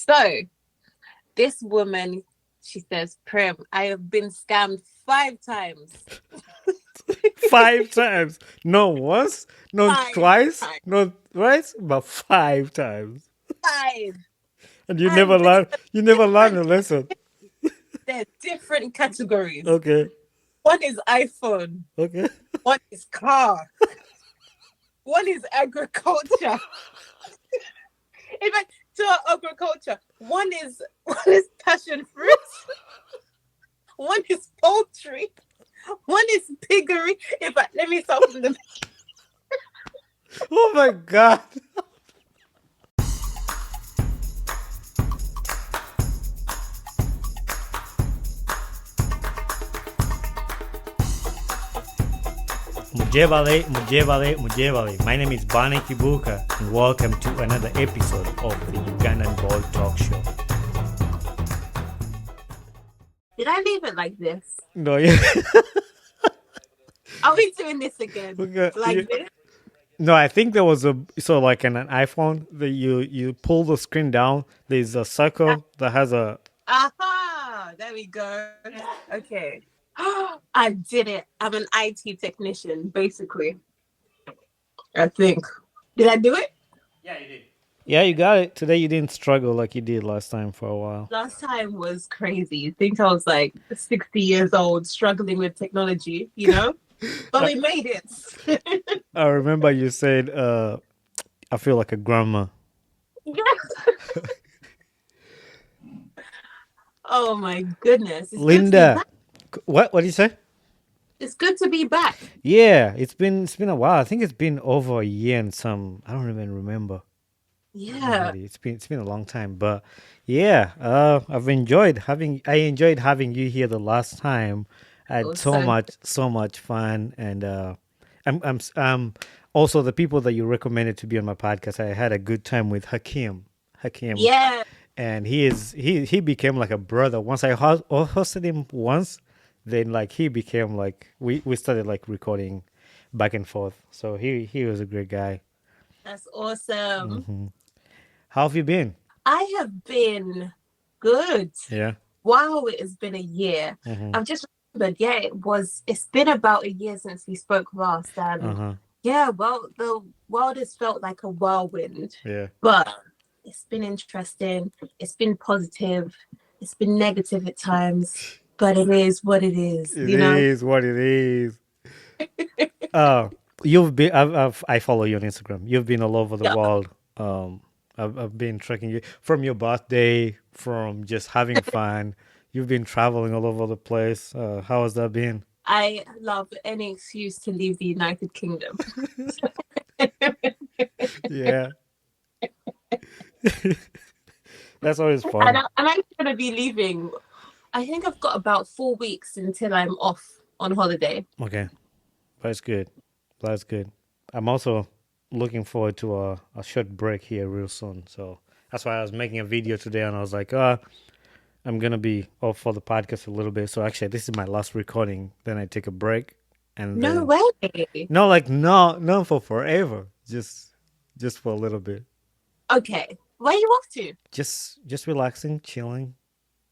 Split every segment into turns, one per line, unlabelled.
So this woman, she says, Prim, I have been scammed 5 times.
5 times. Not once, not
Five
twice,
times.
not thrice, but 5 times.
Five.
And you never
And these
learn.
are
You never learn a
different.
lesson.
They're different categories.
Okay.
One is iPhone.
Okay.
One is car. One is agriculture. In fact, to agriculture, one is passion fruit. One is poultry. One is piggery. In fact, let me start from the.
Oh my God. Mujevale, Mujevale, Mujevale. My name is Bani Kibuka, and welcome to another episode of the Ugandan Ball Talk Show.
Did I leave it like this?
No, yeah.
Are we doing this again?
Okay,
Like this?
no, I think there was like in an iPhone that you pull the screen down. There's a circle that has a.
Aha! There we go. Okay. I did it. I'm an IT technician, basically. I think. Did I do it?
Yeah, you did. Yeah, you got it. Today you didn't struggle like you did last time for a while.
Last time was crazy. You think I was like 60 years old struggling with technology, you know? But we made it.
I remember you said, "I feel like a grandma."
Oh my goodness. It's good to be
Lynda,
back.
what do you say?
It's good to be back.
Yeah, it's been a while. I think it's been over a year and some. I don't even remember.
Yeah.
Really. It's been a long time, but yeah, I enjoyed having you here the last time. I
It
had
was
so
so
much fun, and I'm also the people that you recommended to be on my podcast. I had a good time with Hakim,
yeah.
and he became like a brother. Once I hosted him once, then like he became like we started like recording back and forth. So he was a great guy.
That's awesome.
Hmm. How have you been?
I have been good.
Yeah.
Wow, it has been a year.
Hmm.
I've just remembered, yeah, it's been about a year since we spoke last.
Uh
And
huh.
yeah, well, the world has felt like a whirlwind,
Yeah.
but it's been interesting. It's been positive. It's been negative at times, but it is what it is,
It
you know?
is what it is. Uh, I follow you on Instagram. You've been all over the
Yeah.
world. I've been tracking you from your birthday, from just having fun. You've been traveling all over the place. How has that been?
I love any excuse to leave the United Kingdom.
Yeah, that's always
And,
fun.
I'm actually going to be leaving. I think I've got about 4 weeks until I'm off on holiday.
Okay, that's good. That's good. I'm also looking forward to a short break here real soon. So that's why I was making a video today, and I was like, I'm gonna be off for the podcast a little bit. So actually, this is my last recording. Then I take a break, and
No
then
way.
no for forever. Just for a little bit.
Okay. Where are you off to?
Just relaxing, chilling.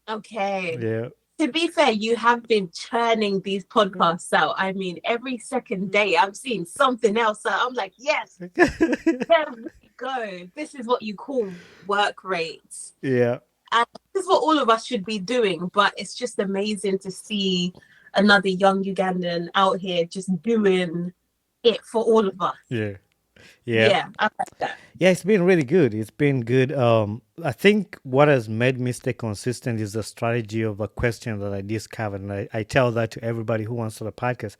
Okay.
Yeah.
To be fair, you have been churning these podcasts out. I mean, every second day I'm seeing something else. So I'm like, yes, there we go. This is what you call work rates.
Yeah.
And this is what all of us should be doing. But it's just amazing to see another young Ugandan out here just doing it for all of us.
Yeah. Yeah.
Yeah, I like that.
Yeah, it's been really good. It's been good. I think what has made me stay consistent is the strategy of a question that I discovered, and I tell that to everybody who wants to the podcast.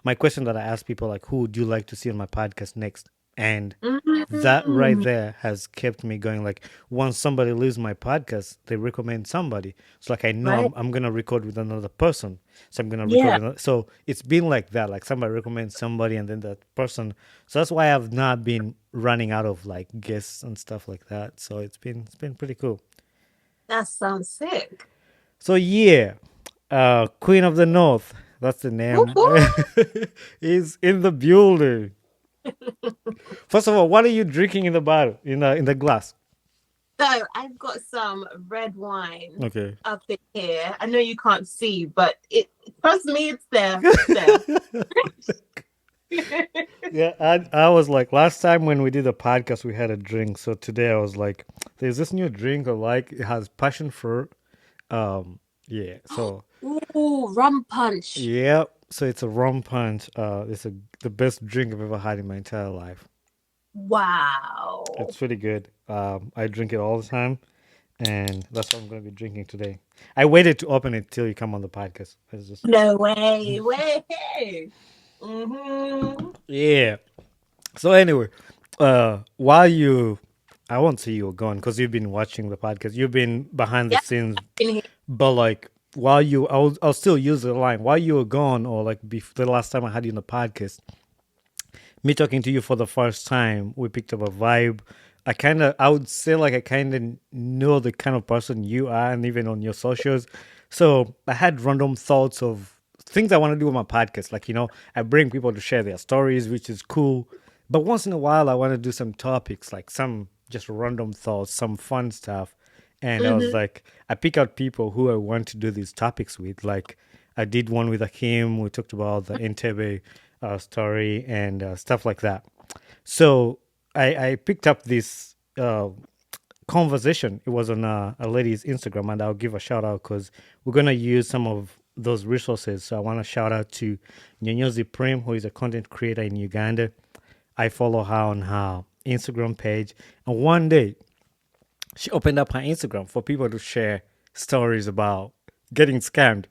My question that I ask people like, "Who would you like to see on my podcast next?" And that right
Mm,
there has kept me going. Like once somebody leaves my podcast, they recommend somebody. It's like I know
right?
I'm gonna record with another person, so I'm gonna record
Yeah,
with. So it's been like that. Like somebody recommends somebody, and then that person. So that's why I've not been running out of like guests and stuff like that. So it's been pretty cool.
that sounds sick.
So yeah, Queen of the North. That's the
Whoop,
name.
whoop.
Is in the building. First of all, what are you drinking in the bottle in the glass?
So I've got some red wine
Okay.
up in here. I know you can't see, but it trust me, it's there. It's there.
Yeah, I was like last time when we did the podcast, we had a drink. So today I was like, there's this new drink I like. It has passion fruit. Yeah. So
Ooh, rum punch.
yeah. So it's a rum punch. It's the best drink I've ever had in my entire life.
Wow.
It's really good. I drink it all the time, and that's what I'm gonna be drinking today. I waited to open it till you come on the podcast. It's just
No way. Way. Mm-hmm.
yeah. So anyway, while you, I won't say you were gone because you've been watching the podcast. You've been behind the
Yep.
scenes,
In here.
but like while you, I'll still use the line while you were gone, or like the last time I had you on the podcast. Me talking to you for the first time, we picked up a vibe. I would say like I kind of know the kind of person you are, and even on your socials. So I had random thoughts of things I want to do with my podcast. Like, I bring people to share their stories, which is cool. But once in a while, I want to do some topics, like some just random thoughts, some fun stuff. And I was
Mm-hmm.
like, I pick out people who I want to do these topics with. Like, I did one with Akim. We talked about the Entebbe story and stuff like that. So I picked up this conversation. It was on a lady's Instagram, and I'll give a shout out because we're gonna use some of those resources. So I want to shout out to Nyonyozi Prim, who is a content creator in Uganda. I follow her on her Instagram page, and one day she opened up her Instagram for people to share stories about getting scammed.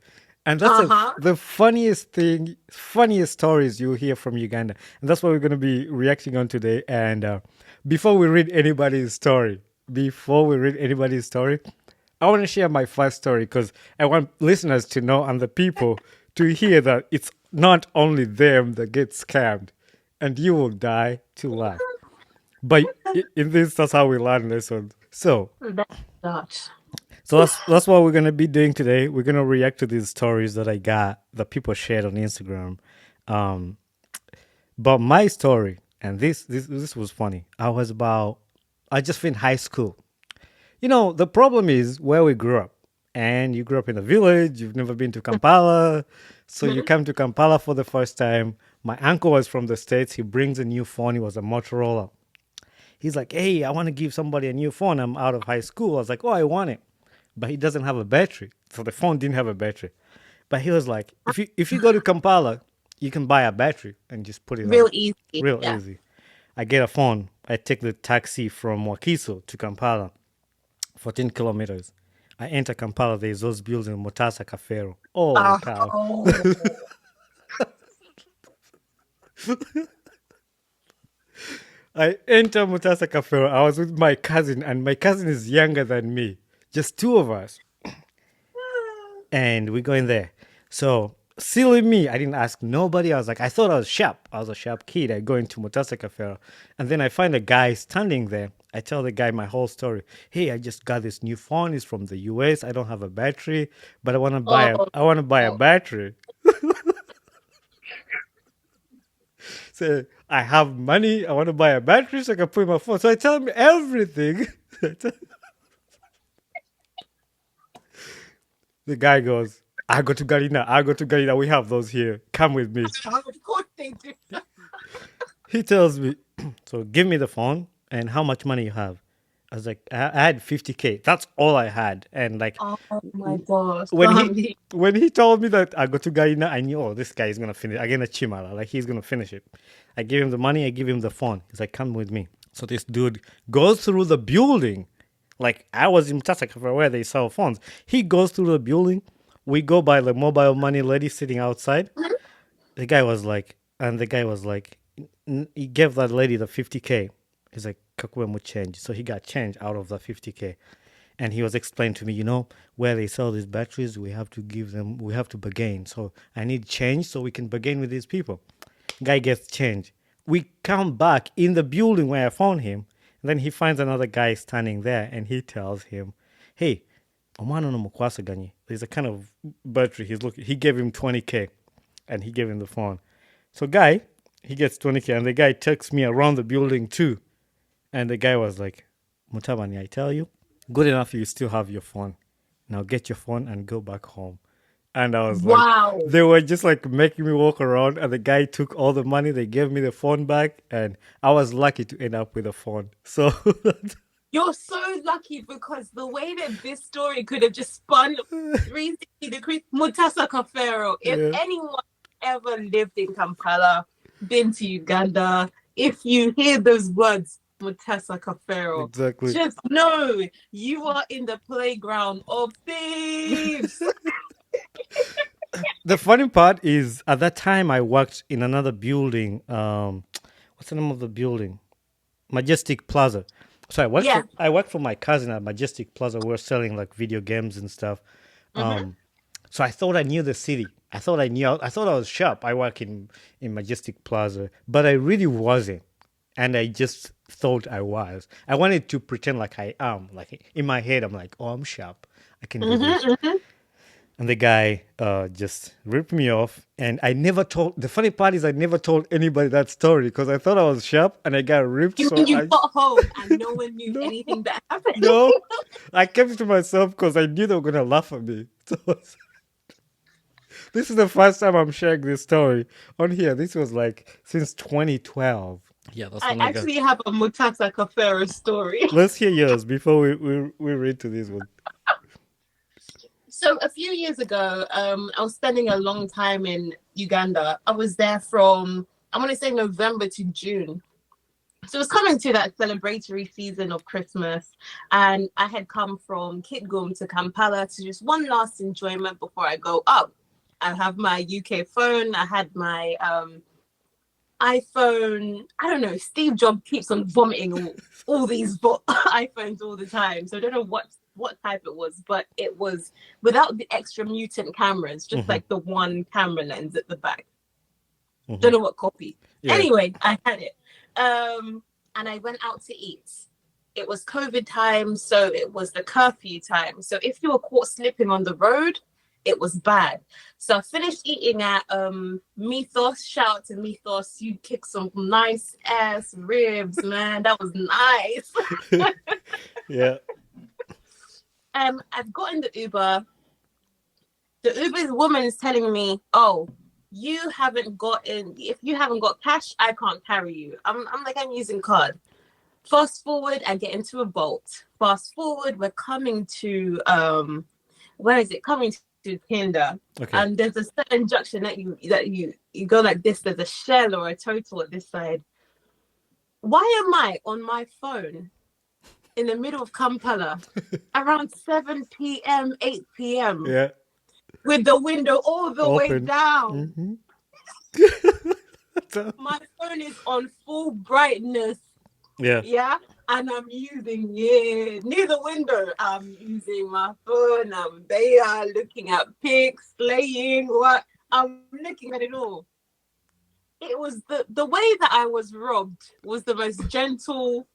And that's
Uh-huh.
the funniest thing, funniest stories you hear from Uganda. And that's what we're going to be reacting on today. And before we read anybody's story, before we read anybody's story, I want to share my first story because I want listeners to know and the people to hear that it's not only them that get scammed, and you will die to laugh. But in this, that's how we learn lessons. So,
That's not.
that's what we're gonna be doing today. We're gonna react to these stories that I got that people shared on Instagram. Um, but my story, and this was funny. I just finished high school. The problem is where we grew up, and you grew up in a village. You've never been to Kampala, so you come to Kampala for the first time. My uncle was from the States. He brings a new phone. It was a Motorola. He's like, hey, I want to give somebody a new phone. I'm out of high school. I was like, oh, I want it. But he doesn't have a battery. So the phone didn't have a battery. But he was like, if you go to Kampala, you can buy a battery and just put it on.
Real easy.
Real
Yeah.
easy. I get a phone. I take the taxi from Wakiso to Kampala, 14 kilometers. I enter Kampala. There's those buildings, Mutasa Kafero. Holy cow.
Oh.
I enter Mutasa Kafero. I was with my cousin, and my cousin is younger than me. Just two of us. And we go in there. So silly me, I didn't ask nobody. I was like, I thought I was sharp. I was a sharp kid. I go into Mutasa Cafe, and then I find a guy standing there. I tell the guy my whole story. Hey, I just got this new phone. It's from the US. I don't have a battery, but
Oh.
I want to buy a
Oh.
battery. So I have money. I want to buy a battery so I can put in my phone. So I tell him everything. The guy goes, I go to Garina. I go to Garina. We have those here. Come with me.
Of course they do.
He tells me, so give me the phone and how much money you have. I was like, I had 50K. That's all I had. And like
Oh my gosh.
when he told me that I go to Garina, I knew, oh, this guy is gonna finish. Again, a chimala, like he's gonna finish it. I give him the money. I give him the phone. He's like, come with me. So this dude goes through the building. Like I was in Tasaka where they sell phones. He goes through the building. We go by the mobile money lady sitting outside. The guy was like, he gave that lady the 50K. He's like, Kakwe mu change. So he got change out of the 50K. And he was explaining to me, where they sell these batteries, we have to bargain. So I need change so we can bargain with these people. Guy gets change. We come back in the building where I found him. And then he finds another guy standing there and he tells him, hey, Omano no mukwasa ganye. There's a kind of battery he's looking. He gave him 20K and he gave him the phone. So guy, he gets 20K and the guy takes me around the building too. And the guy was like, Mutabani, I tell you, Good enough, you still have your phone. Now get your phone and go back home. And I was like,
Wow.
they were just like making me walk around, and the guy took all the money. They gave me the phone back, and I was lucky to end up with a phone. So,
You're so lucky because the way that this story could have just spun 360 degrees, Mutasa Kafero, if
yeah,
anyone ever lived in Kampala, been to Uganda, if you hear those words, Mutasa Kafero,
exactly.
just know you are in the playground of thieves.
The funny part is, at that time, I worked in another building. What's the name of the building? Majestic Plaza. So
Yeah.
I worked for my cousin at Majestic Plaza. We are selling like video games and stuff.
Mm-hmm.
So I thought I knew the city. I thought I knew. I thought I was sharp. I work in Majestic Plaza, but I really wasn't, and I just thought I was. I wanted to pretend like I am. Like in my head, I'm like, oh, I'm sharp. I can do this.
Mm-hmm. Mm-hmm.
And the guy just ripped me off. And I never told. The funny part is I never told anybody that story because I thought I was sharp, and I got ripped.
You
So
mean you
I
got home and no one knew
no
anything that happened?
no. I kept it to myself because I knew they were gonna laugh at me. So this is the first time I'm sharing this story on here. This was like since 2012. Yeah, that's
I
when I got.
actually have a Mutasa Kafero story.
Let's hear yours before we read to this one.
So a few years ago, I was spending a long time in Uganda. I was there from, I want to say November to June. So it was coming to that celebratory season of Christmas. And I had come from Kitgum to Kampala to just one last enjoyment before I go up. I have my UK phone. I had my iPhone. I don't know. Steve Jobs keeps on vomiting all these iPhones all the time. So I don't know what type it was, but it was without the extra mutant cameras, just
Mm-hmm,
like the one camera lens at the back.
mm-hmm.
Don't know what copy.
Yeah.
Anyway, I had it. And I went out to eat. It was COVID time, so it was the curfew time. So if you were caught slipping on the road, it was bad. So I finished eating at Mythos. Shout out to Mythos. You kicked some nice ass ribs, man. That was nice.
Yeah.
I've gotten the Uber. The Uber's woman is telling me, "Oh, you haven't gotten. If you haven't got cash, I can't carry you." I'm like, I'm using card. Fast forward, I get into a bolt. Fast forward, we're coming to where is it? Coming to Tinder.
Okay.
And there's a certain junction that you go like this. There's a Shell or a Total at this side. Why am I on my phone in the middle of Kampala around 7 p.m., 8 p.m.
Yeah.
with the window all the way
Open.
down?
So-
My phone is on full brightness.
yeah.
Yeah. And I'm using it near the window. I'm using my phone. I'm there looking at pics, playing what I'm looking at it all. It was the way that I was robbed was the most gentle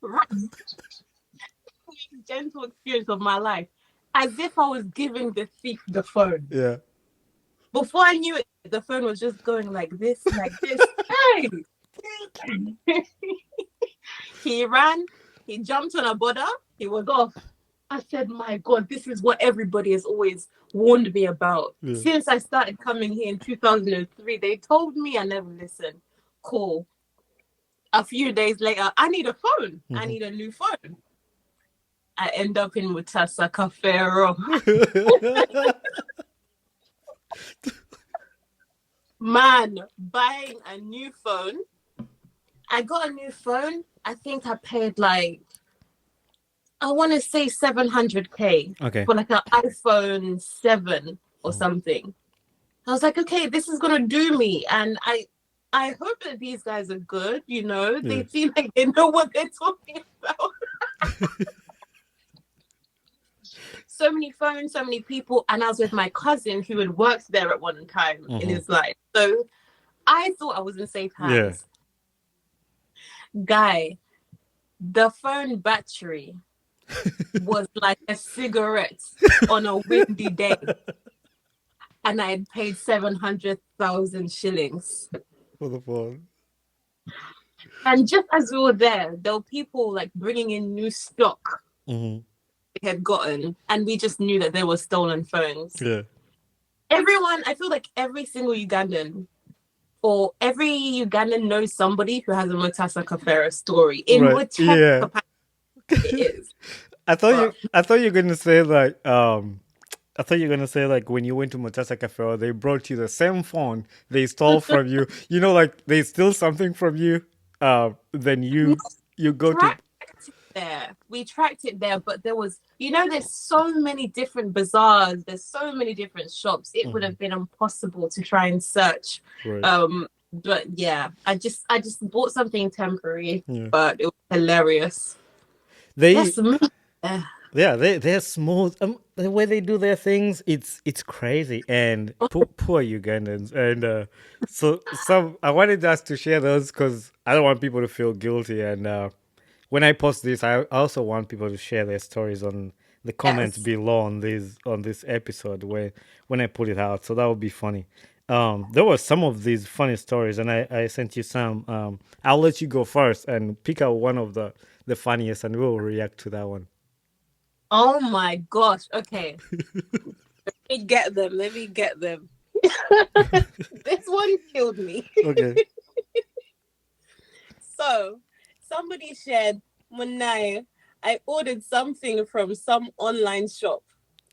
experience of my life. As if I was giving the thief the phone.
Yeah.
Before I knew it, the phone was just going like this, like this. Hey! He ran, he jumped on a border, he was off. I said, my God, this is what everybody has always warned me about.
Yeah.
Since I started coming here in 2003, they told me I never listened. Cool. A few days later, I need a phone.
Mm-hmm.
I need a new phone. I end up in Mutasa Kafero. Man, buying a new phone. I got a new phone. I think I paid like, I want to say 700K
Okay.
for like an iPhone 7 or something. I was like, okay, this is gonna do me. And I hope that these guys are good, you know. They
Yeah.
seem like they know what they're talking about. So many phones, so many people. And I was with my cousin who had worked there at one time in his life. So I thought I was in safe hands. Guy, the phone battery was like a cigarette on a windy day. And I had paid 700,000 shillings.
For the phone.
And just as we were there were people like bringing in new stock.
Mm-hmm.
they had gotten, and we just knew that they were stolen phones.
Yeah.
Everyone, I feel like every single Ugandan or every Ugandan knows somebody who has a Mutasa Kafera story in
Right.
whichever
Yeah.
capacity it is. But
I thought you were gonna say like I thought you were gonna say like when you went to Mutasa Cafe, they brought you the same phone they stole from you. You know, like they steal something from you, then
no,
you go to.
tracked it there. We tracked it there, but there was, there's so many different bazaars, there's so many different shops. It would
Mhm.
have been impossible to try and search.
Right.
But yeah, I just bought something temporary,
Yeah.
but it was hilarious.
They
That's smooth. Yeah.
Yeah, they're smooth. The way they do their things, it's crazy. And poor Ugandans. And so some I wanted us to share those because I don't want people to feel guilty. And when I post this, I also want people to share their stories on the comments
Yes.
below on this episode when I put it out. So that would be funny. There were some of these funny stories, and I sent you some. I'll let you go first and pick out one of the funniest, and we'll react to that one.
Oh my gosh. Okay. Let me get them. Let me get them. This one killed me.
Okay.
So, somebody shared, Munai, I ordered something from some online shop.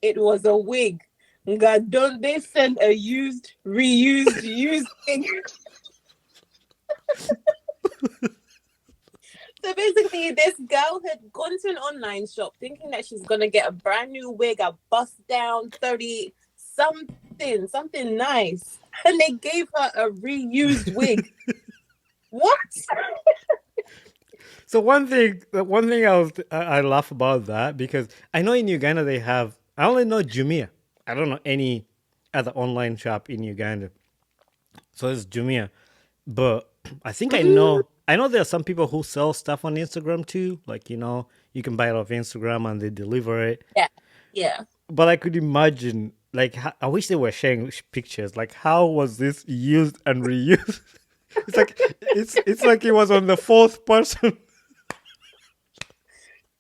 It was a wig. God, don't they send a used wig? So basically, this girl had gone to an online shop thinking that she's gonna get a brand new wig, a bust down 30 something nice. And they gave her a reused wig. What?
So one thing I laugh about that because I know in Uganda they have I only know Jumia. I don't know any other online shop in Uganda. So it's Jumia, but I think
Mm,
I know there are some people who sell stuff on Instagram too. Like you can buy it off Instagram and they deliver it.
yeah, yeah.
But I could imagine like I wish they were sharing pictures. Like how was this used and reused? It's like it was on the fourth person.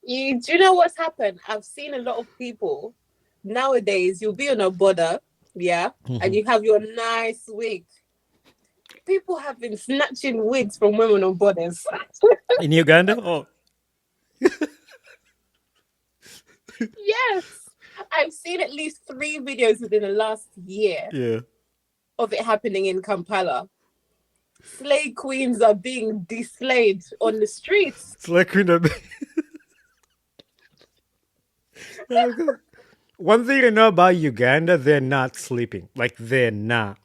You do you know what's happened? I've seen a lot of people nowadays. You'll be on a border, yeah, and you have your nice wig. People have been snatching wigs from women on borders.
In Uganda? Oh,
Yes, I've seen at least 3 videos within the last year
yeah.
of it happening in Kampala. Slay queens are being deslayed on the streets.
It's like one thing I know about Uganda, they're not sleeping. Like they're not.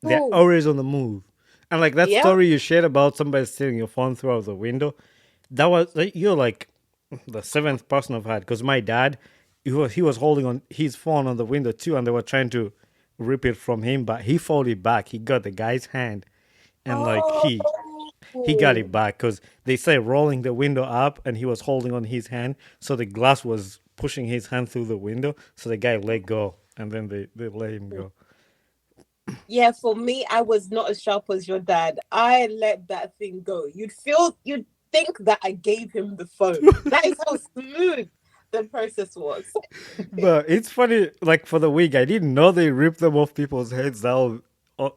They're
Oh,
always on the move. And like that
yeah.
story you shared about somebody stealing your phone through out the window, that was you're like the seventh person I've had. Because my dad, he was holding on his phone on the window too, and they were trying to rip it from him, but he folded back. He got the guy's hand, and like he got
Oh,
it back because they say rolling the window up and he was holding on his hand. So the glass was pushing his hand through the window. So the guy let go and then they let him go.
yeah. For me, I was not as sharp as your dad. I let that thing go. You'd think that I gave him the phone. That is how smooth the process was.
But it's funny, like for the wig, I didn't know they ripped them off people's heads. That was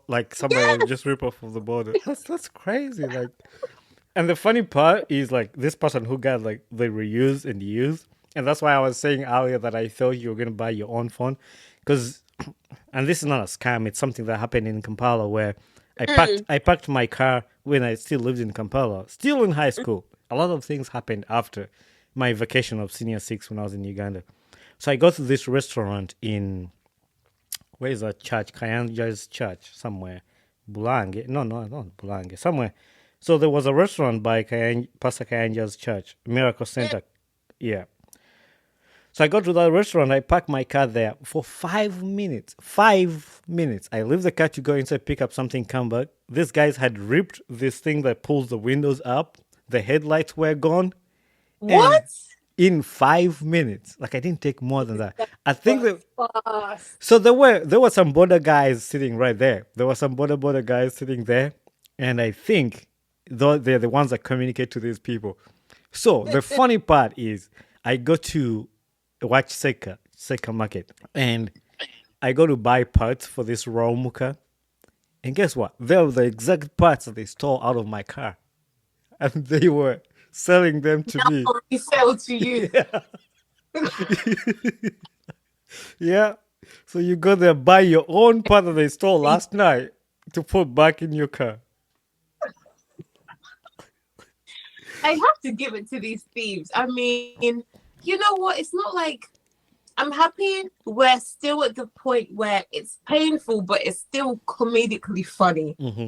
like somebody was
Yes.
just rip off of the border. That's crazy. Like, and the funny part is like this person who got like they reused and used, and that's why I was saying earlier that I thought you were gonna buy your own phone, because, and this is not a scam. It's something that happened in Kampala where
Mm.
I parked my car when I still lived in Kampala, still in high school. A lot of things happened after my vacation of senior six when I was in Uganda. So I go to this restaurant in where is that church? Kayanja's church somewhere. Bulange. No, no, not Bulange. Somewhere. So there was a restaurant by Pastor Kayanja's church, Miracle
Mm.
Center. Yeah. So I go to that restaurant. I park my car there for 5 minutes. 5 minutes. I leave the car to go inside, pick up something, come back. These guys had ripped this thing that pulls the windows up. The headlights were gone. And
What?
in 5 minutes, like I didn't take more than that.
That
I think
was
that
fast.
so there were some border guys sitting right there. There were some border guys sitting there, and I think though they're the ones that communicate to these people. So the funny part is, I go to watch Seka Market, and I go to buy parts for this raw muka, and guess what? They were the exact parts that they stole out of my car, and they were selling them to me.
Now we sell to you.
Yeah, yeah. So you go there, buy your own part that they stole last night to put back in your car.
I have to give it to these thieves. I mean, you know what? It's not like I'm happy we're still at the point where it's painful, but it's still comedically funny.
Mm-hmm.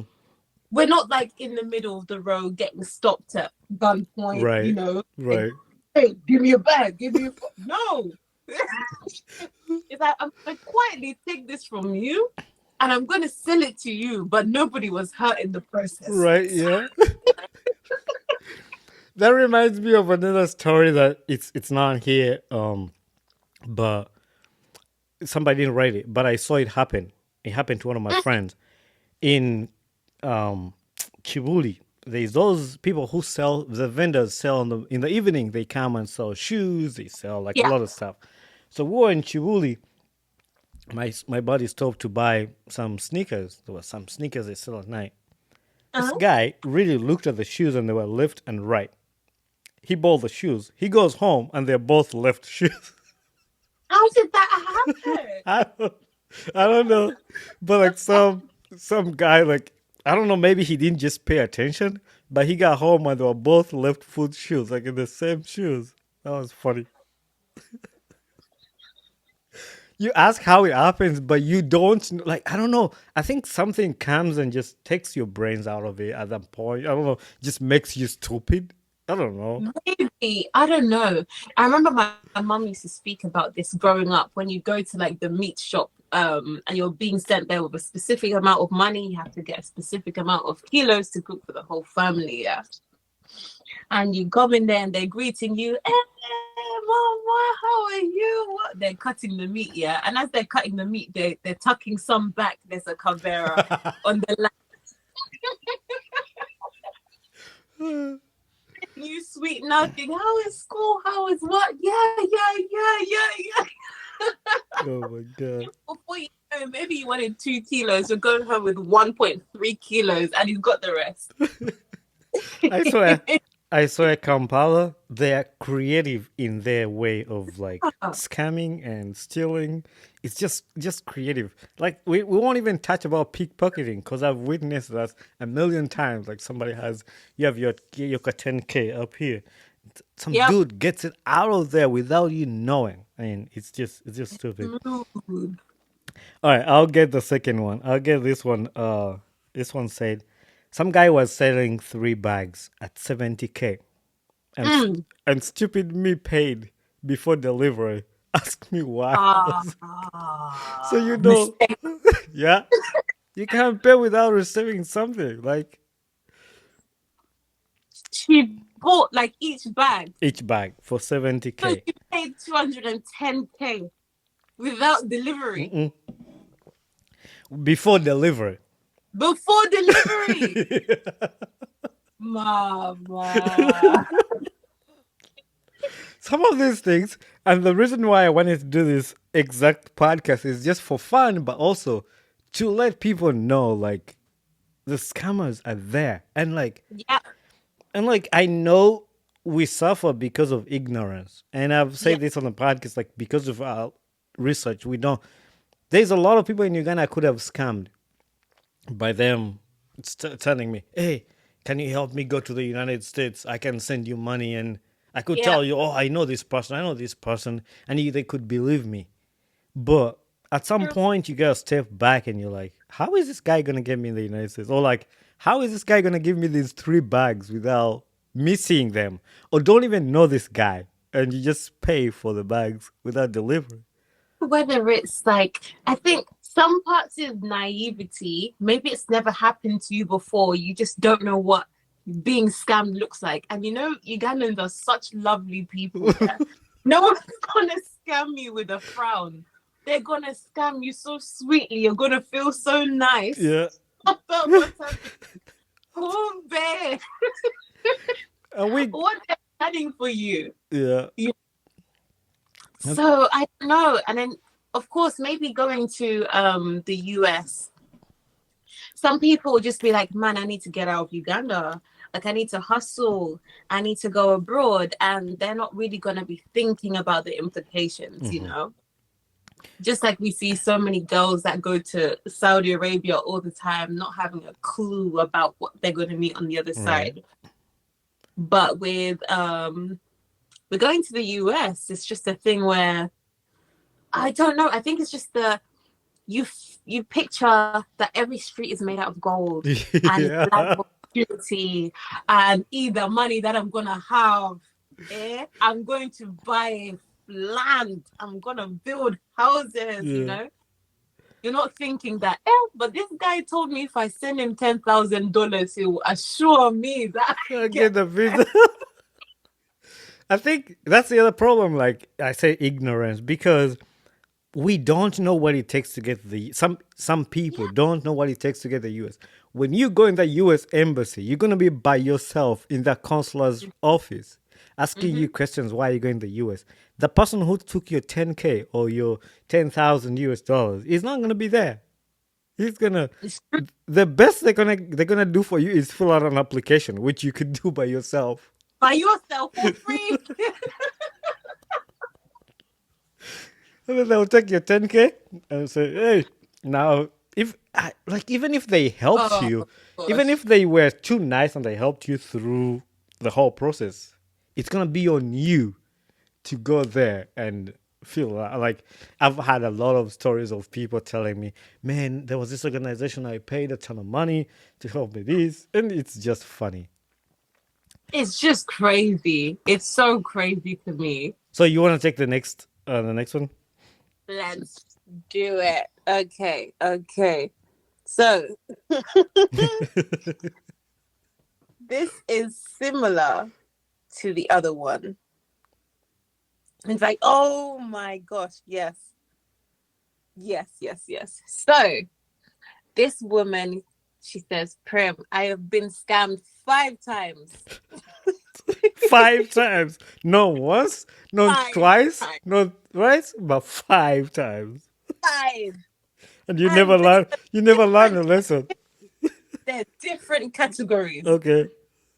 We're not like in the middle of the road getting stopped at gunpoint, you
Right,
know. Like,
right.
hey, give me a bag, give me a no. It's like I'm gonna quietly take this from you and I'm gonna sell it to you, but nobody was hurt in the process.
Right, yeah. That reminds me of another story that it's not here, but somebody didn't write it, but I saw it happen. It happened to one of my friends in um Chibuli. There's those people who sell, the vendors sell in the evening. They come and sell shoes. They sell like a
Yeah.
lot of stuff. So we were in Chibuli. My buddy stopped to buy some sneakers. There were some sneakers they sell at night. This
Uh-huh.
guy really looked at the shoes and they were left and right. He bought the shoes. He goes home and they're both left shoes.
How did that happen?
I don't, I don't know, but like some guy, like, I don't know, maybe he didn't just pay attention, but he got home and they were both left foot shoes, like in the same shoes. That was funny. You ask how it happens, but you don't like. I don't know. I think something comes and just takes your brains out of it at that point. I don't know. Just makes you stupid. I don't know.
Maybe. I don't know. I remember my mum used to speak about this growing up when you go to like the meat shop and you're being sent there with a specific amount of money, you have to get a specific amount of kilos to cook for the whole family, yeah. And you come in there and they're greeting you, hey, mama, how are you? What? They're cutting the meat, yeah. And as they're cutting the meat, they're tucking some back. There's a cavera on the left. You sweet nothing. How is school? How is what? Yeah.
Oh my god.
Before you know, maybe you wanted 2 kilos. You're going home with 1.3 kilos, and he's got the rest.
I swear, Kampala, they're creative in their way of like scamming and stealing. It's just creative. Like we won't even touch about pickpocketing because I've witnessed that a million times. Like somebody has, you have your 10K up here. Some
Yep.
dude gets it out of there without you knowing. I mean, it's just stupid.
Rude.
All right, I'll get the second one. I'll get this one. This one said some guy was selling 3 bags at 70K, and stupid me paid before delivery. Ask me why. So you know,
Mistake.
yeah, you can't pay without receiving something like
She bought like each bag.
each bag for
So
70K.
she paid 210K without delivery.
Mm-mm. Before delivery.
Before delivery. Mama.
Some of these things, and the reason why I wanted to do this exact podcast is just for fun, but also to let people know like the scammers are there, and
Yeah.
I know we suffer because of ignorance, and I've said
Yeah.
this on the podcast, like because of our research, we know there's a lot of people in Uganda I could have scammed by them telling me, "Hey, can you help me go to the United States? I can send you money." And I could
Yeah.
tell you, "Oh, I know this person," and they could believe me. But at some point, you gotta step back and you're like, "How is this guy gonna get me in the United States?" Or like, "How is this guy gonna give me these 3 bags without me seeing them?" Or don't even know this guy, and you just pay for the bags without delivery.
Whether it's like, I think some parts of naivety, maybe it's never happened to you before. You just don't know what being scammed looks like. And you know, Ugandans are such lovely people. Yeah? No one's gonna scam you with a frown. They're gonna scam you so sweetly. You're gonna feel so nice.
Yeah.
About what's happening. Oh, babe.
And we
What they're planning for you.
yeah.
So I don't know. And then of course maybe going to the US, some people will just be like, man, I need to get out of Uganda. Like, I need to hustle. I need to go abroad. And they're not really going to be thinking about the implications, you
Mm-hmm.
know? Just like we see so many girls that go to Saudi Arabia all the time, not having a clue about what they're going to meet on the other
Right.
side. But with we're going to the US, it's just a thing where I don't know. I think it's just you picture that every street is made out of gold and it's life
Yeah.
opportunity and either money that I'm gonna have, I'm going to buy land, I'm gonna build houses, you
Yeah.
know. You're not thinking that, but this guy told me if I send him $10,000, he will assure me that I
I
get
get the visa. I think that's the other problem. Like I say, ignorance, because we don't know what it takes to get the some people
yeah.
don't know what it takes to get the US. When you go in the US embassy, you're gonna be by yourself in that consular's office, asking you
Mm-hmm.
questions why you're going to the US. The person who took your 10K or your 10,000 US dollars is not gonna be there. He's gonna the best they're gonna do for you is fill out an application, which you could do by yourself.
By yourself for free.
And then they'll take your 10K and say, hey, now, like, even if they helped
Oh
you, even
gosh.
if they were too nice and they helped you through the whole process, it's going to be on you to go there and feel like I've had a lot of stories of people telling me, man, there was this organization I paid a ton of money to help me this. And it's just funny.
It's just crazy. It's so crazy to me.
So you want to take the next one?
Let's do it. Okay, okay. So this is similar to the other one. It's like, oh my gosh, yes. Yes, yes, yes. So this woman, she says, Prim, I have been scammed 5 times.
5 times. Not once, not
Five
twice,
times.
not thrice, but 5 times.
Five.
And you never
And there's
learn. You never learn
different
a lesson.
they're different categories.
Okay.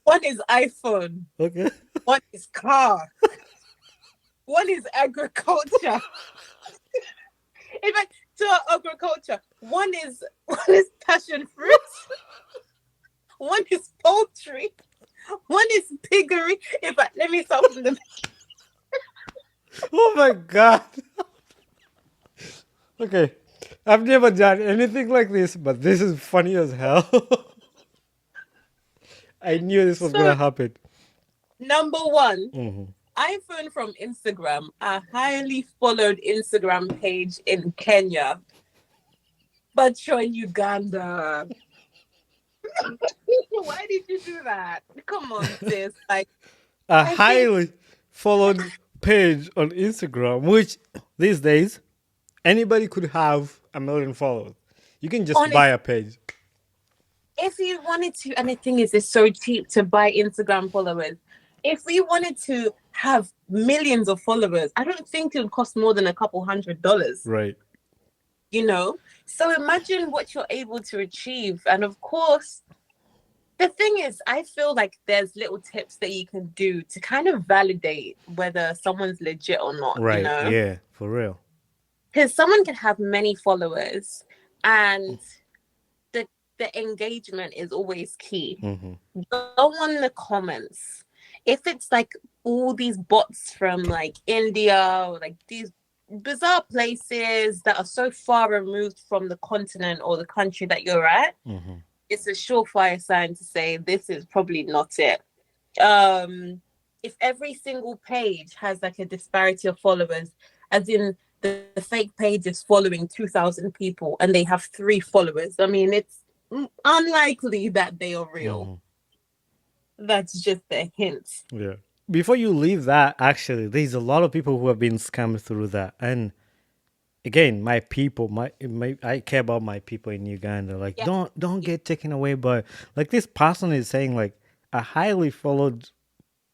One is iPhone,
Okay.
one is car, one is agriculture. In fact, to agriculture, one is passion fruit, one is poultry, one is piggery. In fact, let me start from the
Oh my god. Okay. I've never done anything like this, but this is funny as hell. I knew this was
so
gonna happen.
number one.
Hmm.
iPhone from Instagram, a highly followed Instagram page in Kenya, but you're in Uganda. Why did you do that? Come on, sis. Like,
A
I think
highly followed page on Instagram, which these days anybody could have 1 million followers. You can just buy
honest,
a page.
if you wanted to, and the thing is, it's so cheap to buy Instagram followers. If we wanted to have millions of followers, I don't think it would cost more than a couple $100,
Right.
you know? So imagine what you're able to achieve. And of course, the thing is, I feel like there's little tips that you can do to kind of validate whether someone's legit or not, you
Right.
know?
Yeah. For real.
Because someone can have many followers and the the engagement is always key.
Hmm.
Go on the comments. If it's like all these bots from like India or like these bizarre places that are so far removed from the continent or the country that you're at,
Hmm.
it's a surefire sign to say this is probably not it. If every single page has like a disparity of followers, as in the fake page is following 2,000 people and they have 3 followers, I mean, it's unlikely that they are real.
Hmm.
That's just a hint.
Yeah. Before you leave that, actually, there's a lot of people who have been scammed through that. And again, my people, I care about my people in Uganda. Like,
Yeah.
don't get taken away by, like, this person is saying, like, a highly followed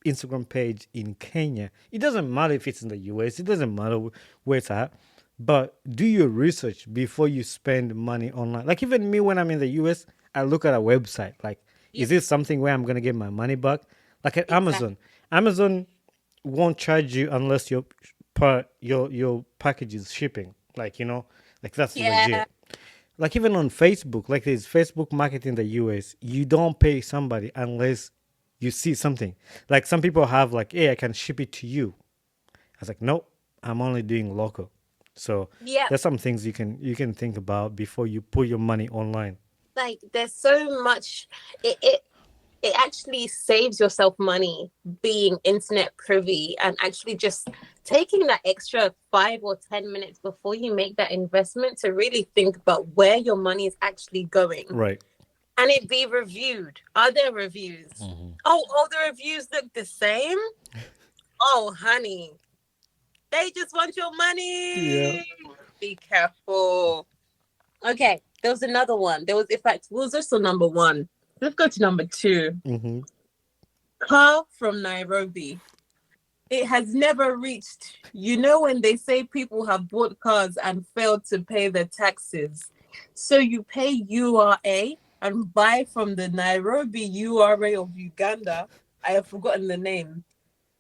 Instagram page in Kenya. It doesn't matter if it's in the US. It doesn't matter where it's at. But do your research before you spend money online. Like even me, when I'm in the US, I look at a website. Like,
Yeah,
is this something where I'm gonna get my money back? Like at
exactly.
Amazon. Amazon won't charge you unless your package is shipping. Like like that's
Yeah,
legit. Like even on Facebook, like there's Facebook Market in the US, you don't pay somebody unless you see something. Like some people have like, hey, I can ship it to you. I was like, nope, I'm only doing local. So
yeah.
there's some things you can think about before you put your money online.
Like there's so much. It actually saves yourself money being internet privy and actually just taking that extra 5 or 10 minutes before you make that investment to really think about where your money is actually going
Right.
and it be reviewed. Are there reviews? Oh, all the reviews look the same. Oh, honey, they just want your
Yeah.
money. Be careful. Okay, there was another one. There was, in fact, was also number one. Let's go to number two.
Mm-hmm.
Car from Nairobi. It has never reached, when they say people have bought cars and failed to pay their taxes. So you pay URA and buy from the Nairobi URA of Uganda. I have forgotten the name.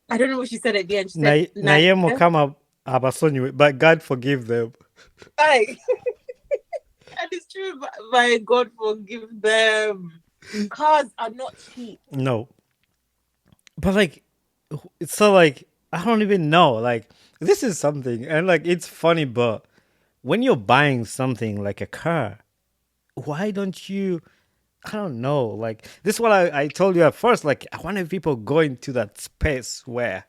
I don't know what she said at the end. She said,
Nayemo come up abasonyiwe, but God forgive them.
Aye. And it's true, my God, forgive them. Cars are not cheap.
No. But like it's so like I don't even know. Like this is something and like it's funny, but when you're buying something like a car, why don't you I don't know. Like this is what I told you at first. Like I wonder if people go into that space where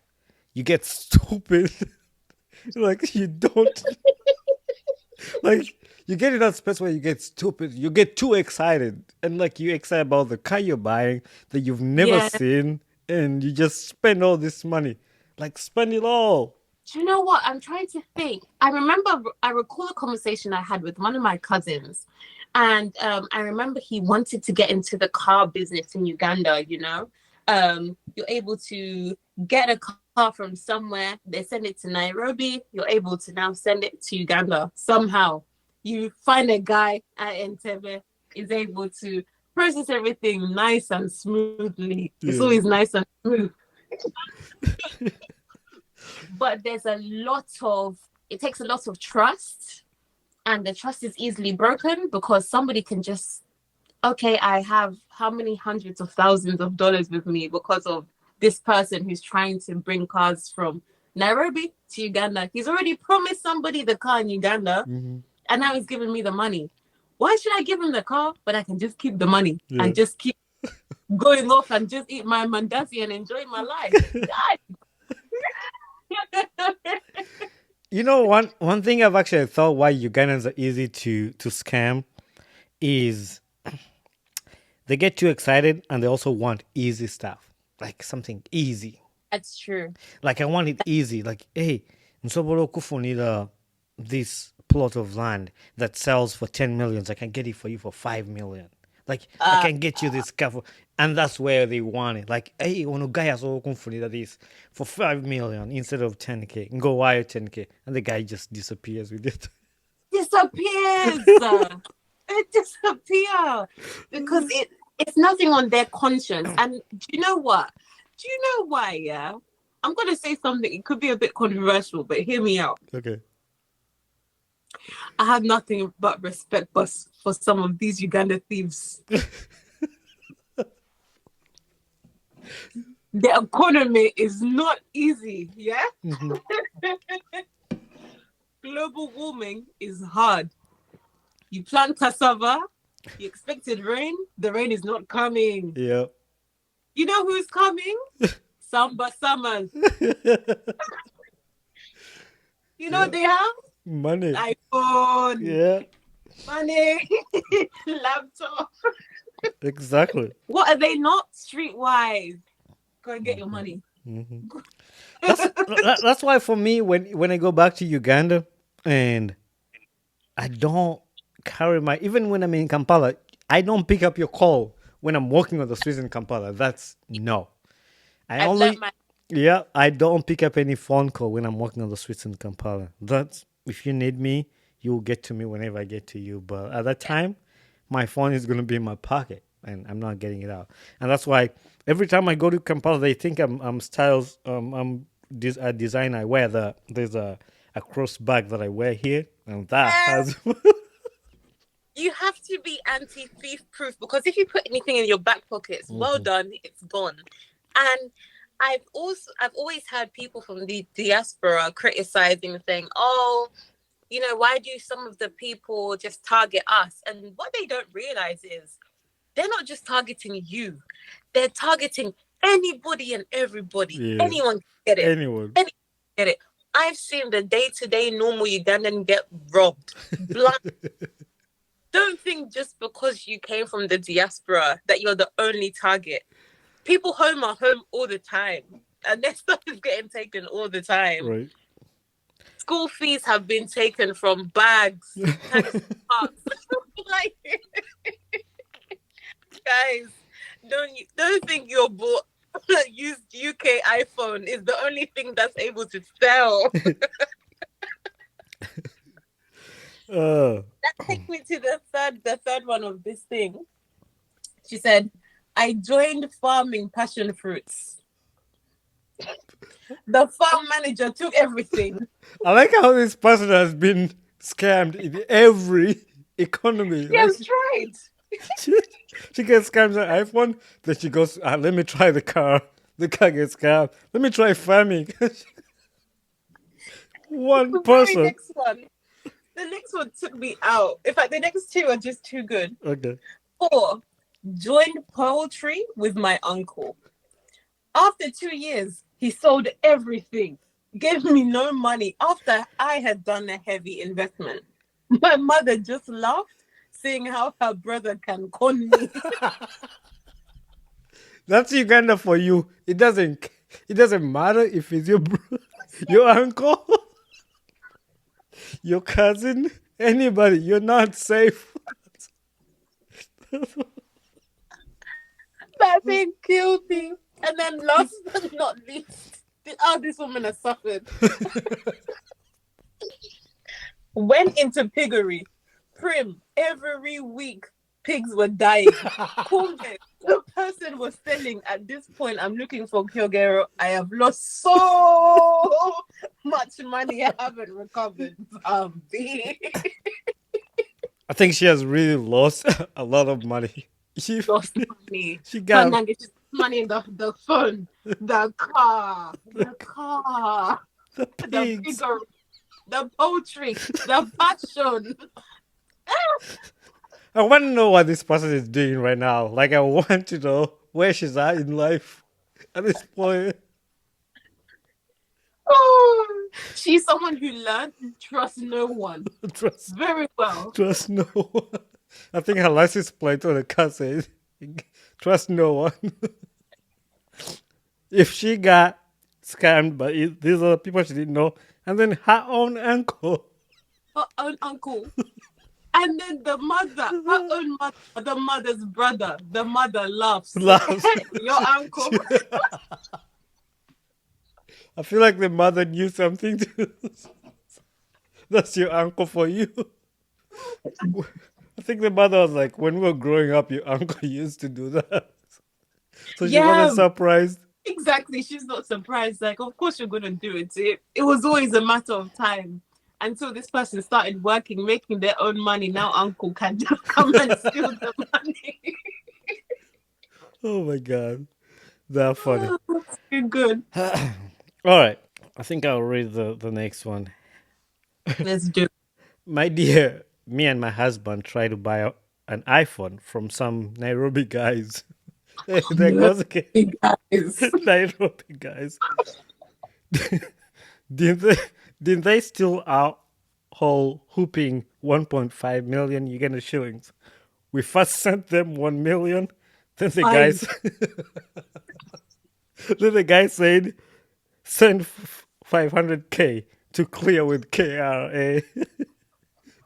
you get stupid. Like you don't like you get in that space where you get stupid. You get too excited. And like you excited about the car you're buying that you've never
Yeah.
seen and you just spend all this money. Like spend it all.
Do you know what? I'm trying to think. I recall a conversation I had with one of my cousins. And I remember he wanted to get into the car business in Uganda. You're able to get a car from somewhere, they send it to Nairobi, you're able to now send it to Uganda. Somehow you find a guy at Entebbe is able to process everything nice and smoothly. It's
Yeah.
always nice and smooth. But it takes a lot of trust, and the trust is easily broken because somebody can just, okay, I have how many hundreds of thousands of dollars with me because of this person who's trying to bring cars from Nairobi to Uganda. He's already promised somebody the car in Uganda,
Mm-hmm.
and now he's giving me the money. Why should I give him the car, but I can just keep the money
Yeah.
and just keep going off and just eat my mandasi and enjoy my life?
You know, one thing I've actually thought why Ugandans are easy to scam is they get too excited and they also want easy stuff, like something easy.
That's true.
Like I want it easy. Like, hey, nsobolo kufunira this plot of land that sells for 10 millions. I can get it for you for 5 million. Like I
Uh,
can get you this car for, and that's where they want it. Like, hey, ono guy has kufunira this for 5 million instead of 10K. Go wire 10K, and the guy just disappears with it.
disappears. It disappears because it's nothing on their conscience. And do you know what? Do you know why? Yeah, I'm gonna say something. It could be a bit controversial, but hear me out.
Okay.
I have nothing but respect for some of these Uganda thieves. The economy is not easy. Yeah,
Mm-hmm.
global warming is hard. You plant cassava, you expected rain, the rain is not coming.
Yeah.
You know who's coming? Samba Summers. You know
Yeah.
what they have?
Money.
iPhone,
Yeah.
money, laptop.
Exactly.
What are they not? Streetwise. Go and get your money.
Mm-hmm. That's why for me when I go back to Uganda and I don't carry my even when I'm in Kampala, I don't pick up your call when I'm walking on the streets in Kampala. That's no. I
I've learnt
only,
my
yeah, I don't pick up any phone call when I'm walking on the streets in Kampala. That's if you need me, you'll get to me whenever I get to you. But at that time, my phone is gonna be in my pocket, and I'm not getting it out. And that's why every time I go to Kampala, they think I'm styles. I'm this a designer. I wear there's a cross bag that I wear here, and that has
you have to be anti-thief proof because if you put anything in your back pockets, well
Mhm.
done, it's gone. And I've always had people from the diaspora criticizing, saying, "Oh, why do some of the people just target us?" And what they don't realize is they're not just targeting you; they're targeting anybody and everybody.
Yeah,
Anyone can get it.
anyone.
Anyone can get it. I've seen the day-to-day normal Ugandan get robbed, blind. Don't think just because you came from the diaspora that you're the only target. People home are home all the time, and their stuff is getting taken all the time.
Right.
School fees have been taken from bags, tax box. Like, guys, don't think your used UK iPhone is the only thing that's able to sell.
uh,
That takes me to the third one of this thing. She said, I joined farming passion fruits. The farm manager took everything.
I like how this person has been scammed in every economy.
She
Like
has tried.
she, she gets scammed on iPhone, then she goes, "Let me try the car." The car gets scammed. Let me try farming. One
The very
person.
next one. The next one took me out. In fact, the next two are just too good.
Okay.
4, joined poultry with my uncle. After 2 years, he sold everything, gave me no money after I had done a heavy investment. My mother just laughed, seeing how her brother can con me.
That's Uganda for you. It doesn't matter if it's your your uncle, your cousin, anybody. You're not safe.
That thing killed me. And then last but not least, this woman has suffered. Went into piggery. Prim, every week pigs were dying. Kumbe, the person was selling at this point. I'm looking for Kyogero. I have lost so much money I haven't recovered.
I think she has really lost a lot of money. She
Lost money.
she got
Panang, it's just money in the phone, the car,
the
the
pigs.
piggery, the poultry, the passion.
I want to know what this person is doing right now. Like, I want to know where she's at in life at this point.
Oh, she's someone who learned to trust no one
Trust,
very well.
trust no one. I think her license plate on the car says, "Trust no one." If she got scammed by these other people she didn't know, and then her own uncle,
Her own uncle. And then the mother, her own mother, the mother's brother, the mother laughs.
laughs.
Your uncle.
I feel like the mother knew something too. That's your uncle for you. I think the mother was like, when we were growing up, your uncle used to do that. So she
Yeah,
wasn't surprised.
exactly. She's not surprised. Like, of course you're gonna do it. It was always a matter of time until this person started working, making their own money. Now uncle can just come and steal the money.
Oh my god. That funny.
That's too good.
All right. I think I'll read the next one.
Let's do it.
My dear, me and my husband tried to buy an iPhone from some Nairobi guys. There goes again.
Guys.
Nairobi guys. didn't they didn't they steal our whole hooping 1.5 million Uganda shillings? We first sent them 1 million. Then the guys then the guy said send 500k to clear with KRA.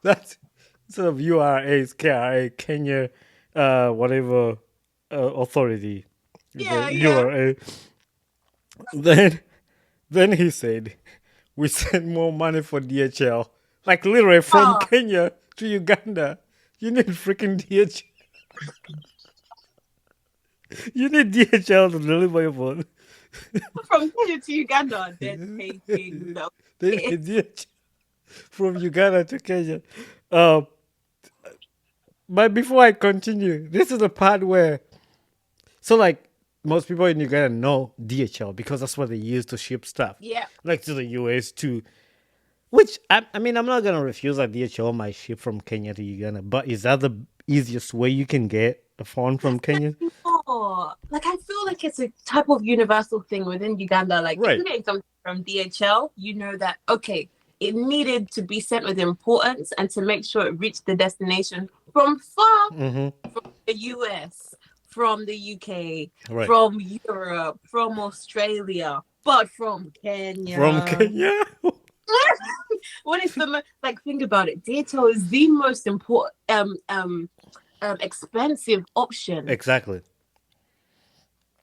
That's instead of URA is KRA, Kenya whatever authority.
Yeah,
The
yeah.
URA. Then then he said, we send more money for DHL. Like literally from
Oh,
Kenya to Uganda. You need freaking DHL. You need DHL to deliver your phone.
from Kenya to Uganda, they're taking the
They
piss.
need DHL from Uganda to Kenya. Uh, but before I continue, this is the part where so like most people in Uganda know DHL because that's what they use to ship stuff,
Yeah.
like to the US to. Which I mean, I'm not gonna refuse that DHL might ship from Kenya to Uganda, but is that the easiest way you can get a phone from Kenya?
Oh, like I feel like it's a type of universal thing within Uganda. Like if
Right.
you're getting something from DHL, you know that okay, it needed to be sent with importance and to make sure it reached the destination from far,
Mm-hmm.
from the US, from the UK,
Right.
from Europe, from Australia, but from
From
Kenya.
Kenya.
What is like? Think about it. DHL is the most important, expensive option.
Exactly.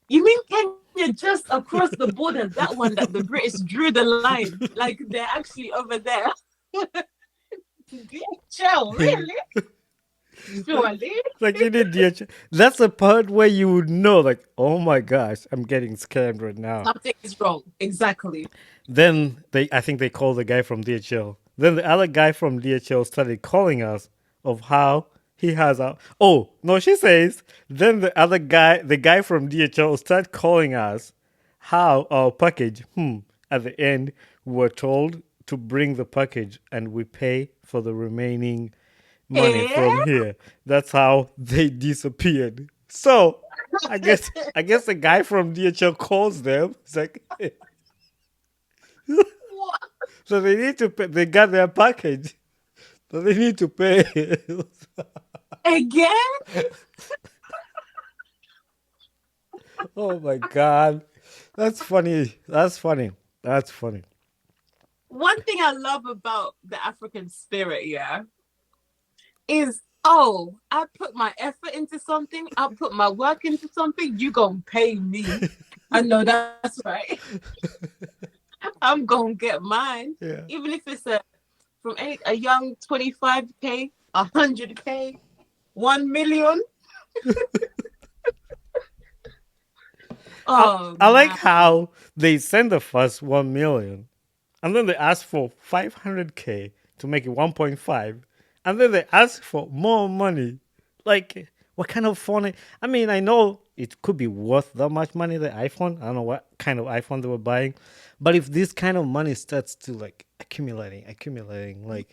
You mean Kenya just across the border? That one that the British drew the line, like they're actually over there. DHL, really? Surely.
Like you need DHL. That's the part where you would know, like, oh my gosh, I'm getting scammed right now.
Something is wrong. Exactly.
Then I think they called the guy from DHL. Then the other guy from DHL started calling us of how he has a. Oh no, she says. Then the guy from DHL, started calling us how our package. At the end, we were told to bring the package and we pay for the remaining money
Eh?
from here. That's how they disappeared. So I guess the guy from DHL calls them. It's like.
What?
So they need to pay. They got their package. So they need to pay.
Again?
Oh my god. That's funny. That's funny. That's funny.
One thing I love about the African spirit, yeah, is oh, I put my effort into something, I put my work into something, you gonna pay me. I know that's right. I'm gonna get mine.
Yeah.
Even if it's from a young 25K, 100K, 1 million. Oh
I like
man.
how they send the first 1 million and then they ask for 500K to make it 1.5 and then they ask for more money. Like, what kind of phone? I mean, I know it could be worth that much money, the iPhone. I don't know what kind of iPhone they were buying. But if this kind of money starts to like accumulating, like,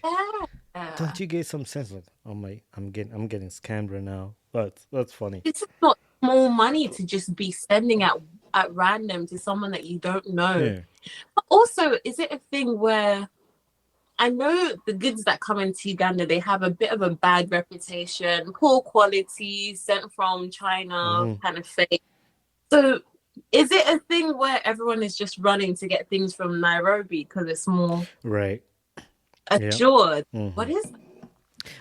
Yeah.
don't you get some sense like, oh my, I'm getting scammed right now? That's funny.
It's not small money to just be sending at random to someone that you don't know.
Yeah.
But also, is it a thing where I know the goods that come into Uganda, they have a bit of a bad reputation, poor quality, sent from China,
Hmm.
kind of fake. So, is it a thing where everyone is just running to get things from Nairobi because it's more
Right. Yeah.
assured?
Hmm.
What is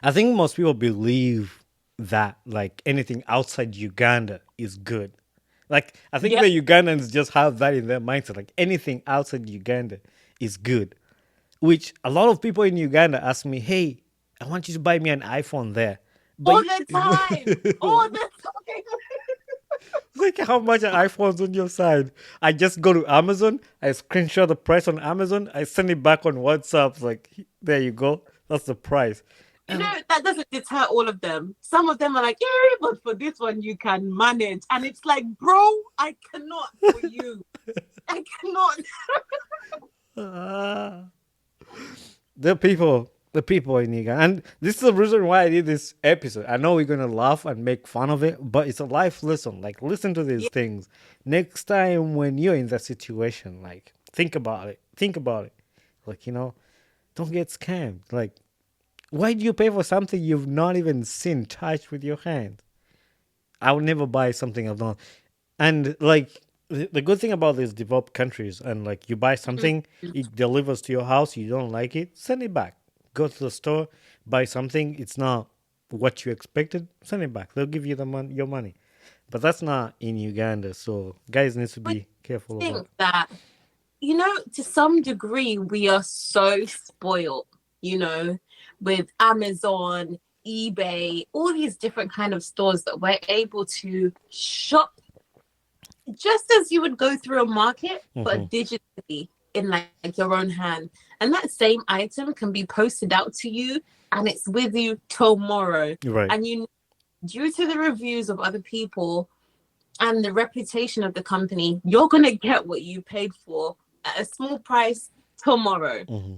I think most people believe that like anything outside Uganda is good. Like I think
Yep.
the Ugandans just have that in their mindset. Like anything outside Uganda is good. Which a lot of people in Uganda ask me, "Hey, I want you to buy me an iPhone there." But
All the time. All the time.
look how much an iPhone's on your side. I just go to Amazon, I screenshot the price on Amazon, I send it back on WhatsApp. It's like, there you go. That's the price.
You
And
know, that doesn't deter all of them. Some of them are like, yeah, but for this one, you can manage. And it's like, bro, I cannot for you. I cannot.
ah, the people in Uganda. And this is the reason why I did this episode. I know we're gonna laugh and make fun of it, but it's a life lesson. Like listen to these
Yeah.
things. Next time when you're in that situation, like think about it. Think about it. Like, don't get scammed. Like, why do you pay for something you've not even seen, touched with your hands? I would never buy something I've not. And like the good thing about these developed countries, and like you buy something, it delivers to your house, you don't like it, send it back. Go to the store, buy something, it's not what you expected, send it back. They'll give you your money. But that's not in Uganda. So guys needs to
But
be careful
think
about.
that, to some degree, we are so spoiled, you know, with Amazon, eBay, all these different kind of stores that we're able to shop just as you would go through a market,
Hmm.
but digitally in like your own hand. And that same item can be posted out to you and it's with you tomorrow.
Right.
And due to the reviews of other people and the reputation of the company, you're going to get what you paid for at a small price tomorrow,
Hmm.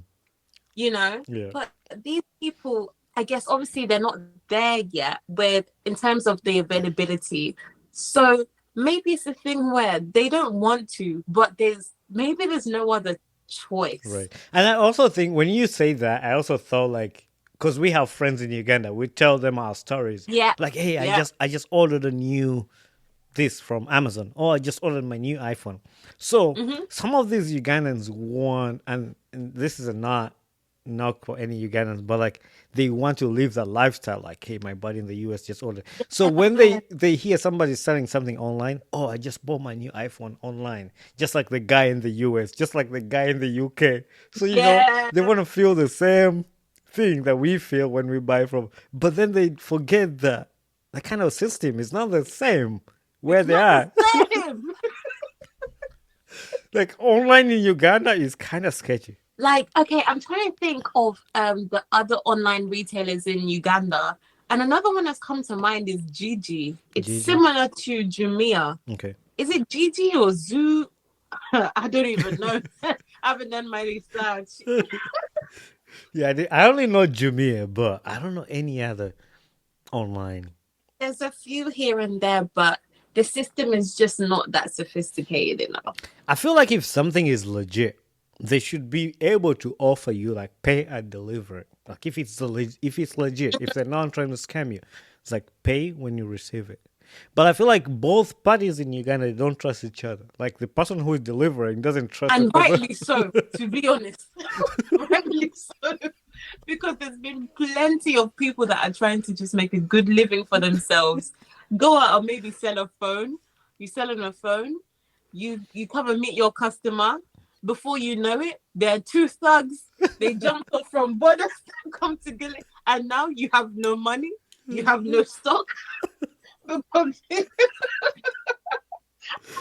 you know?
Yeah.
But these people, I guess, obviously, they're not there yet with in terms of the availability. So maybe it's a thing where they don't want to, but there's no other choice.
Right. And I also think when you say that, I also thought like, because we have friends in Uganda, we tell them our stories.
Yeah,
Like, hey, I
yeah.
just I just ordered a new this from Amazon, or I just ordered my new iPhone. So
Mm-hmm.
some of these Ugandans want, and this is a not knock for any Ugandans, but like they want to live that lifestyle. Like, hey, my buddy in the US just ordered. So when they hear somebody selling something online, oh, I just bought my new iPhone online, just like the guy in the US, just like the guy in the UK. So
Yeah.
they want to feel the same thing that we feel when we buy from, but then they forget that the kind of system is not the same where
It's
they
not the
are.
same.
Like online in Uganda is kind of sketchy.
Like, okay, I'm trying to think of the other online retailers in Uganda. And another one that's come to mind is Gigi. It's
Gigi.
similar to Jumia.
Okay.
Is it Gigi or Zoo? I don't even know. I haven't done my research.
Yeah, I only know Jumia, but I don't know any other online.
There's a few here and there, but the system is just not that sophisticated enough.
I feel like if something is legit, they should be able to offer you like pay and deliver. Like if it's legit, if they're not trying to scam you, it's like pay when you receive it. But I feel like both parties in Uganda don't trust each other. Like the person who is delivering doesn't trust the
And
person.
rightly so, to be honest. Rightly so. Because there's been plenty of people that are trying to just make a good living for themselves. Go out and maybe sell a phone. You sell them a phone. You come and meet your customer. Before you know it, there are two thugs. They jump off from borders, come to Gilly, and now you have no money. You have no stock.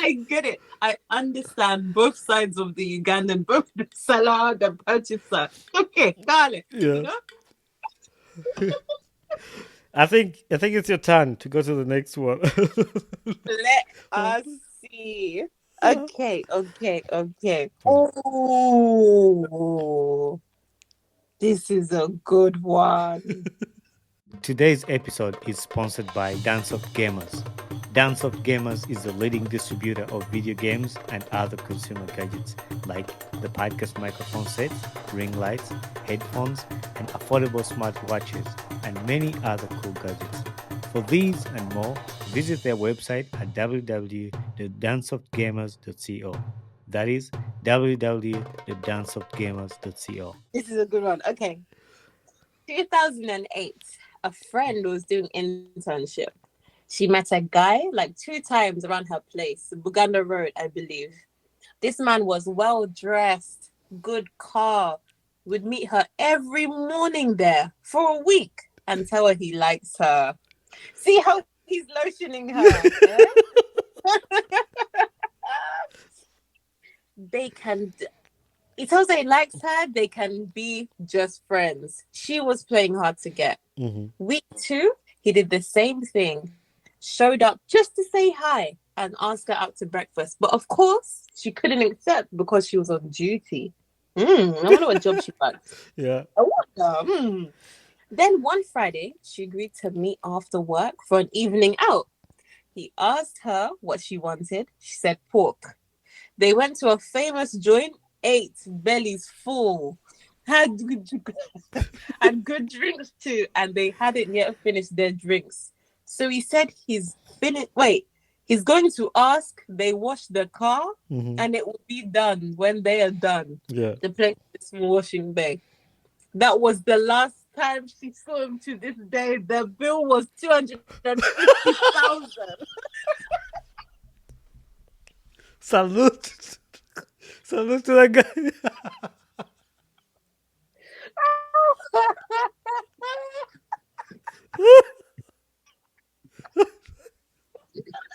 I get it. I understand both sides of the Ugandan, both the seller, the purchaser. Okay, got it. You
Yeah.
know?
I think it's your turn to go to the next one.
Let us see. Okay, okay, okay. Oh, this is a good one.
Today's episode is sponsored by Dancesoft Gamers. Dancesoft Gamers is the leading distributor of video games and other consumer gadgets like the podcast microphone sets, ring lights, headphones, and affordable smartwatches, and many other cool gadgets. For these and more, visit their website at www.dancesoftgamers.co. That is www.dancesoftgamers.co.
This is a good one. Okay. 2008, a friend was doing internship. She met a guy like two times around her place, Buganda Road, I believe. This man was well dressed, good car, would meet her every morning there for a week and tell her he likes her. See how he's lotioning her? Yeah? They can he tells her he likes her, they can be just friends. She was playing hard to get.
Mm-hmm.
Week two, he did the same thing. Showed up just to say hi and ask her out to breakfast. But of course, she couldn't accept because she was on duty. I wonder what job she worked.
Yeah.
I wonder. Then one Friday, she agreed to meet after work for an evening out. He asked her what she wanted. She said pork. They went to a famous joint, ate bellies full, had had good drinks too, and they hadn't yet finished their drinks. So he said he's finished. Wait, he's going to ask. They wash the car,
Mm-hmm.
and it will be done when they are done.
Yeah.
The place is washing bay. That was the last time she saw him to this day. The bill was 250,000.
Salute. Salute to that guy.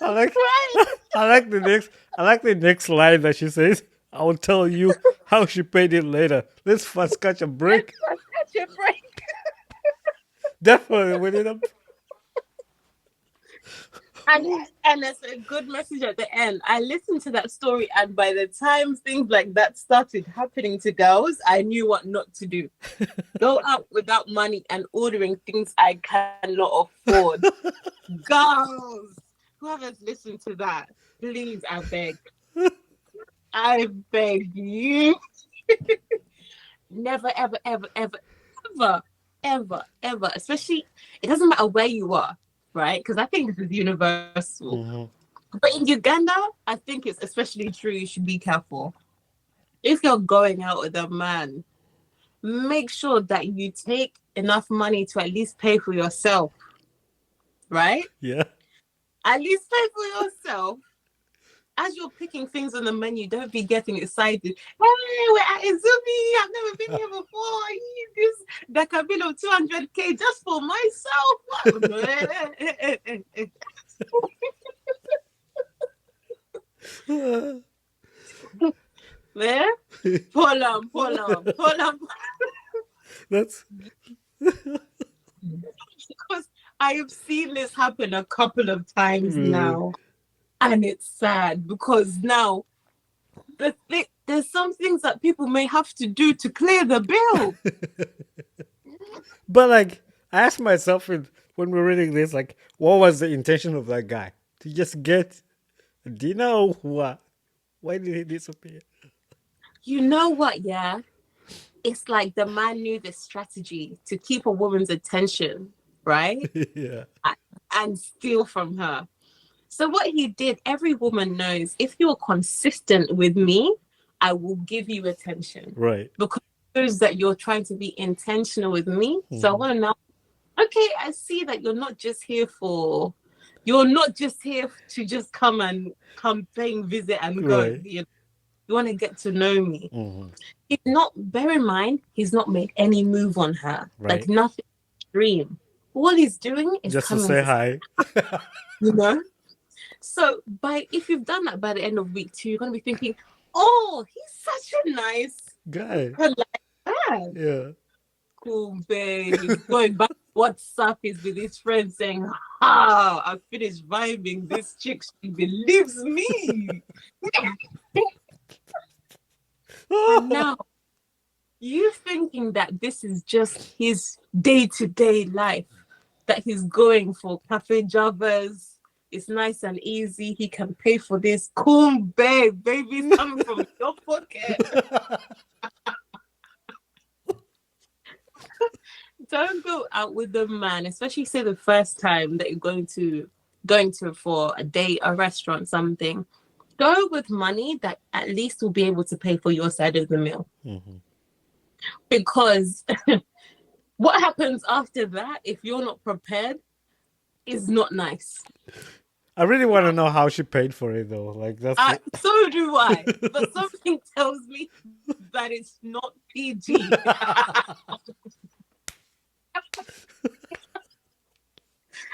I like
Right?
I like the next line that she says. I will tell you how she paid it later. Let's first catch a
Let's
break.
not catch a break.
Definitely win it up.
And there's a good message at the end. I listened to that story, and by the time things like that started happening to girls, I knew what not to do. Go out without money and ordering things I cannot afford. Girls, whoever's listened to that, please, I beg you, never, ever, ever, ever, ever, ever, ever, especially, it doesn't matter where you are, right? Because I think this is universal.
Mm-hmm.
But in Uganda, I think it's especially true. You should be careful. If you're going out with a man, make sure that you take enough money to at least pay for yourself, right?
Yeah.
At least pay for yourself. As you're picking things on the menu, don't be getting excited. Hey, we're at Izumi. I've never been here before. I need this Dakabin of 200K just for myself. There? Pull on.
That's
Because I have seen this happen a couple of times
really.
now. And it's sad because now there's some things that people may have to do to clear the bill.
But like, I asked myself when we're reading this, like, what was the intention of that guy? To just get a dinner or what? Why did he disappear?
You know what? Yeah. It's like the man knew the strategy to keep a woman's attention, right?
Yeah.
And steal from her. So what he did, every woman knows if you're consistent with me, I will give you attention.
Right.
Because it shows that you're trying to be intentional with me. So I
Mm-hmm.
want to know, okay, I see that you're not just here to just come paying visit and go.
Right.
You want to get to know me.
Mm-hmm.
He's not, bear in mind, he's not made any move on her. Like
Right.
nothing extreme. All he's doing is
Just to
coming
say
to,
hi.
you know? So if you've done that by the end of week 2, you're gonna be thinking, oh, he's such a nice,
Guy.
polite man.
Yeah.
Cool, babe. He's going back to WhatsApp. He's with his friends saying, I finished vibing. This chick, she believes me. And now you thinking that this is just his day-to-day life, that he's going for cafe javas. It's nice and easy. He can pay for this. Cool, babe. Baby's coming from your pocket. Don't go out with the man, especially say the first time that you're going to for a date, a restaurant, something. Go with money that at least will be able to pay for your side of the meal.
Mm-hmm.
Because what happens after that, if you're not prepared, is not nice.
I really want to know how she paid for it though. Like that's
So do I. But something tells me that it's not PG.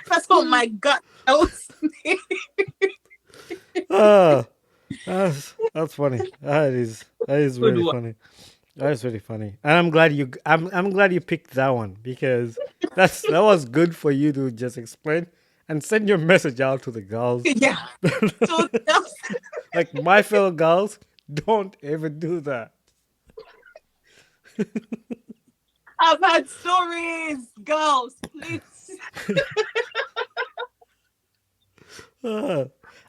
That's what my gut tells me.
That's funny. That is
Good
really
one.
funny. That is really funny. And I'm glad you picked that one because that was good for you to just explain and send your message out to the girls.
Yeah. So
Like my fellow girls, don't ever do that.
I've had stories, girls, please.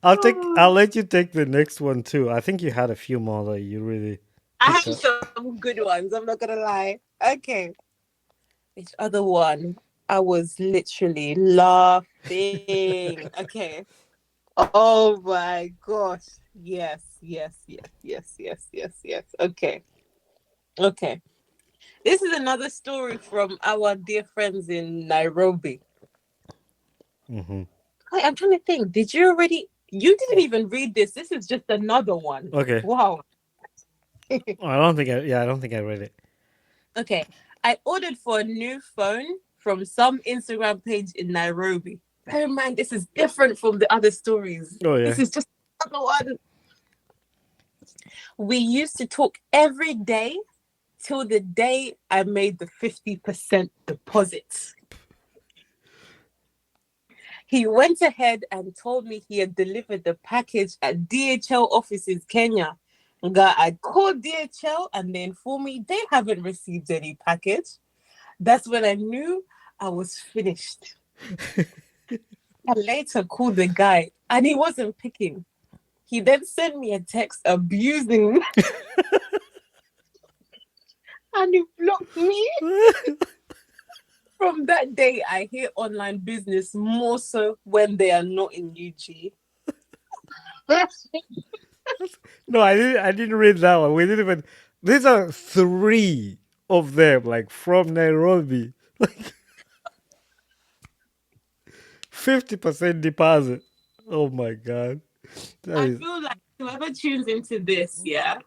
I'll let you take the next one too. I think you had a few more that you really
I
picked
have
up.
some good ones, I'm not gonna lie. Okay. Which other one? I was literally laughing. Okay. Oh my gosh. Yes. Okay. This is another story from our dear friends in Nairobi.
Mm-hmm.
Wait, I'm trying to think. Did you already? You didn't even read this. This is just another one.
Okay.
Wow.
Oh, I don't think I. Yeah, I don't think I read it.
Okay. I ordered for a new phone from some Instagram page in Nairobi. Bear in mind, this is different from the other stories.
Oh yeah.
This is just another one. We used to talk every day till the day I made the 50% deposit. He went ahead and told me he had delivered the package at DHL offices, Kenya. I called DHL and they informed me they haven't received any package. That's when I knew I was finished. I later called the guy and he wasn't picking. He then sent me a text abusing me and he blocked me. From that day, I hate online business more so when they are not in UG.
No, I didn't. I didn't read that one. We didn't even. These are three of them, like from Nairobi, like 50% deposit. Oh my god, that
I
is.
feel like whoever tunes into this, yeah,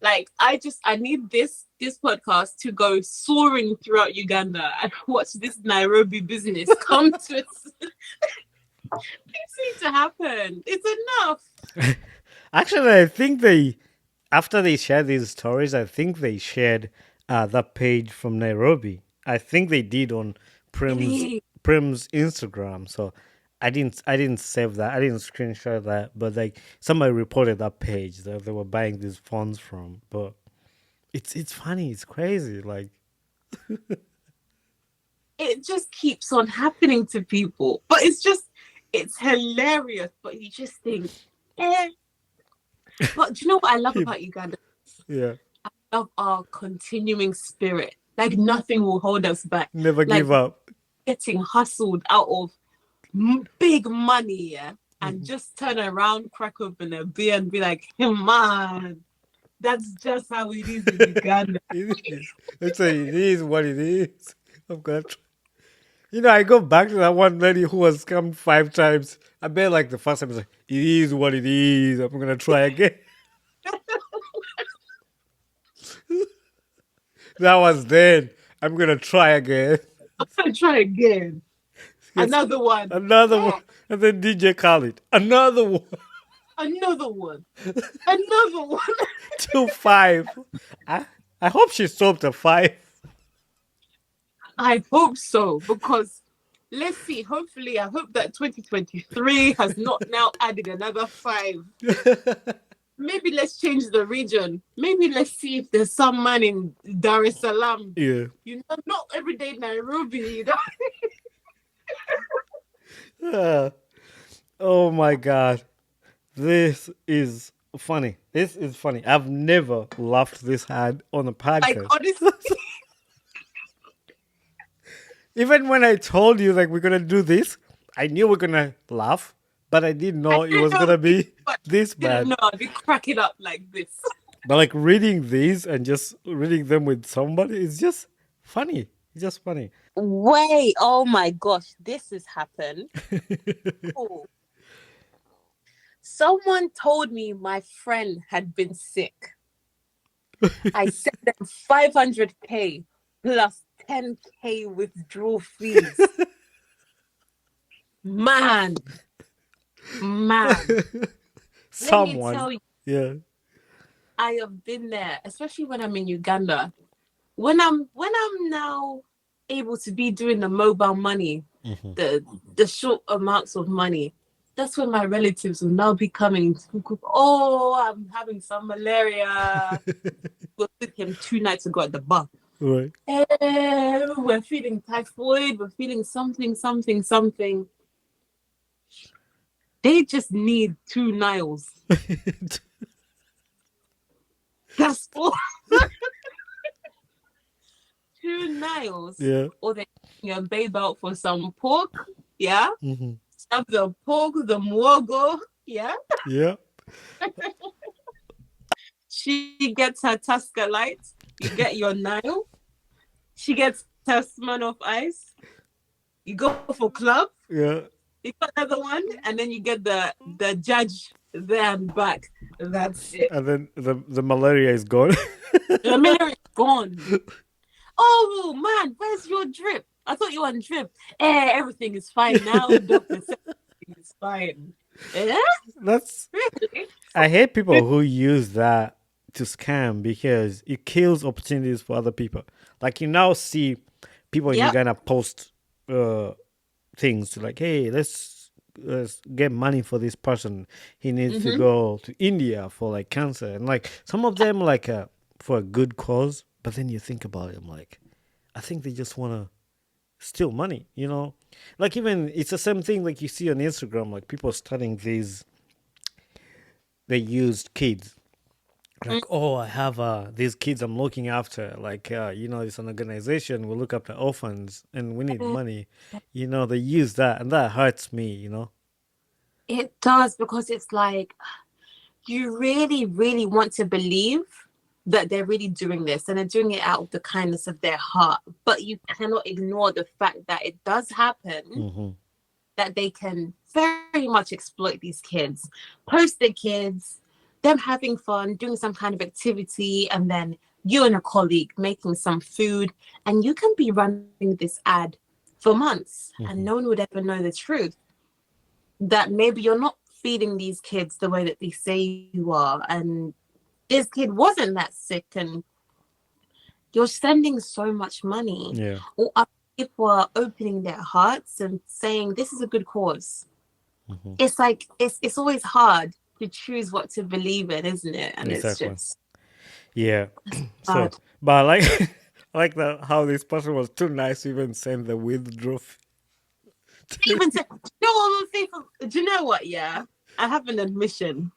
like I need this podcast to go soaring throughout Uganda and watch this Nairobi business come to its. This needs to happen. It's enough.
Actually, I think they after they shared these stories, I think they shared that page from Nairobi. I think they did on Prim's
Really?
Prim's Instagram. So I didn't save that. I didn't screenshot that. But like somebody reported that page that they were buying these phones from. But it's funny. It's crazy. Like
It just keeps on happening to people, but it's hilarious. But you just think, eh. But do you know what I love about Uganda?
yeah,
Of our continuing spirit. Like nothing will hold us back.
never
Like
give up.
getting hustled out of big money, yeah, and just turn around, crack open a beer, and be like, hey, man, that's just how it is in Uganda.
It is. It's a, it is what it is. I'm gonna try. You know, I go back to that one lady who has come 5 times. I bet like the first time, it's like, it is what it is. I'm gonna try again. That was then. I'm gonna try again.
I'm gonna try again.
Yes,
Another one.
another one. And then DJ Khaled. Another one.
Another one. Another one.
2-5. I hope she stopped at 5.
I hope so, because let's see. Hopefully, I hope that 2023 has not now added another 5. Maybe let's change the region. Maybe let's see if there's some man in Dar es Salaam.
Yeah.
You know, not everyday Nairobi. You know?
Oh my god. This is funny. This is funny. I've never laughed this hard on a
Like
podcast.
honestly,
Even when I told you like we're gonna do this, I knew we're gonna laugh, but I didn't know it was gonna be
but
this
didn't
bad.
know I'd be cracking up like this.
But like reading these and just reading them with somebody is just funny. It's just funny.
Wait, oh my gosh, this has happened. Oh. Someone told me my friend had been sick. I sent them 500k plus 10k withdrawal fees. Man, let me
Someone.
tell you,
Yeah.
I have been there, especially when I'm in Uganda. When I'm now able to be doing the mobile money, the short amounts of money, that's when my relatives will now be coming. Oh, I'm having some malaria. We took him 2 nights ago at the bar.
Right.
We're feeling typhoid. We're feeling something, something, something. They just need 2 Niles. That's all. 2 Niles.
Yeah.
Or they taking a babe out for some pork. Yeah.
Mm-hmm.
Have the pork, the muogo. Yeah.
Yeah.
She gets her Tusker Light. You get your Nile. She gets her Smirnoff Ice. You go for club.
Yeah.
You got another one, and then you get the judge there and back. That's it.
And then the malaria is gone.
The mirror is gone. Oh man, where's your drip? I thought you were on drip. Everything is fine now. Doctor said everything is fine. Eh?
That's
Really?
I hate people who use that to scam because it kills opportunities for other people. Like you now see people in
Yep.
Uganda post uh, things like, "Hey, let's get money for this person. He needs to
Mm-hmm.
go to India for like cancer," and like some of them like for a good cause. But then you think about it, I'm like, I think they just want to steal money. Like even it's the same thing like you see on Instagram, like people starting these they used kids like, oh, I have these kids I'm looking after, like it's an organization, we look after orphans and we need money. They use that and that hurts me.
It does, because it's like you really, really want to believe that they're really doing this and they're doing it out of the kindness of their heart. But you cannot ignore the fact that it does happen,
Hmm.
that they can very much exploit these kids, post the kids, them having fun, doing some kind of activity, and then you and a colleague making some food, and you can be running this ad for months and
Hmm.
no one would ever know the truth, that maybe you're not feeding these kids the way that they say you are, and this kid wasn't that sick, and you're spending so much money.
Yeah.
Or other people are opening their hearts and saying this is a good cause.
Hmm.
It's like it's always hard to choose what to believe in, isn't it? And it's
Exactly.
just
Yeah. So
hard.
but I like I like that how this person was too nice to even send the withdraw
Even to, no, I will say do you know what? Yeah, I have an admission.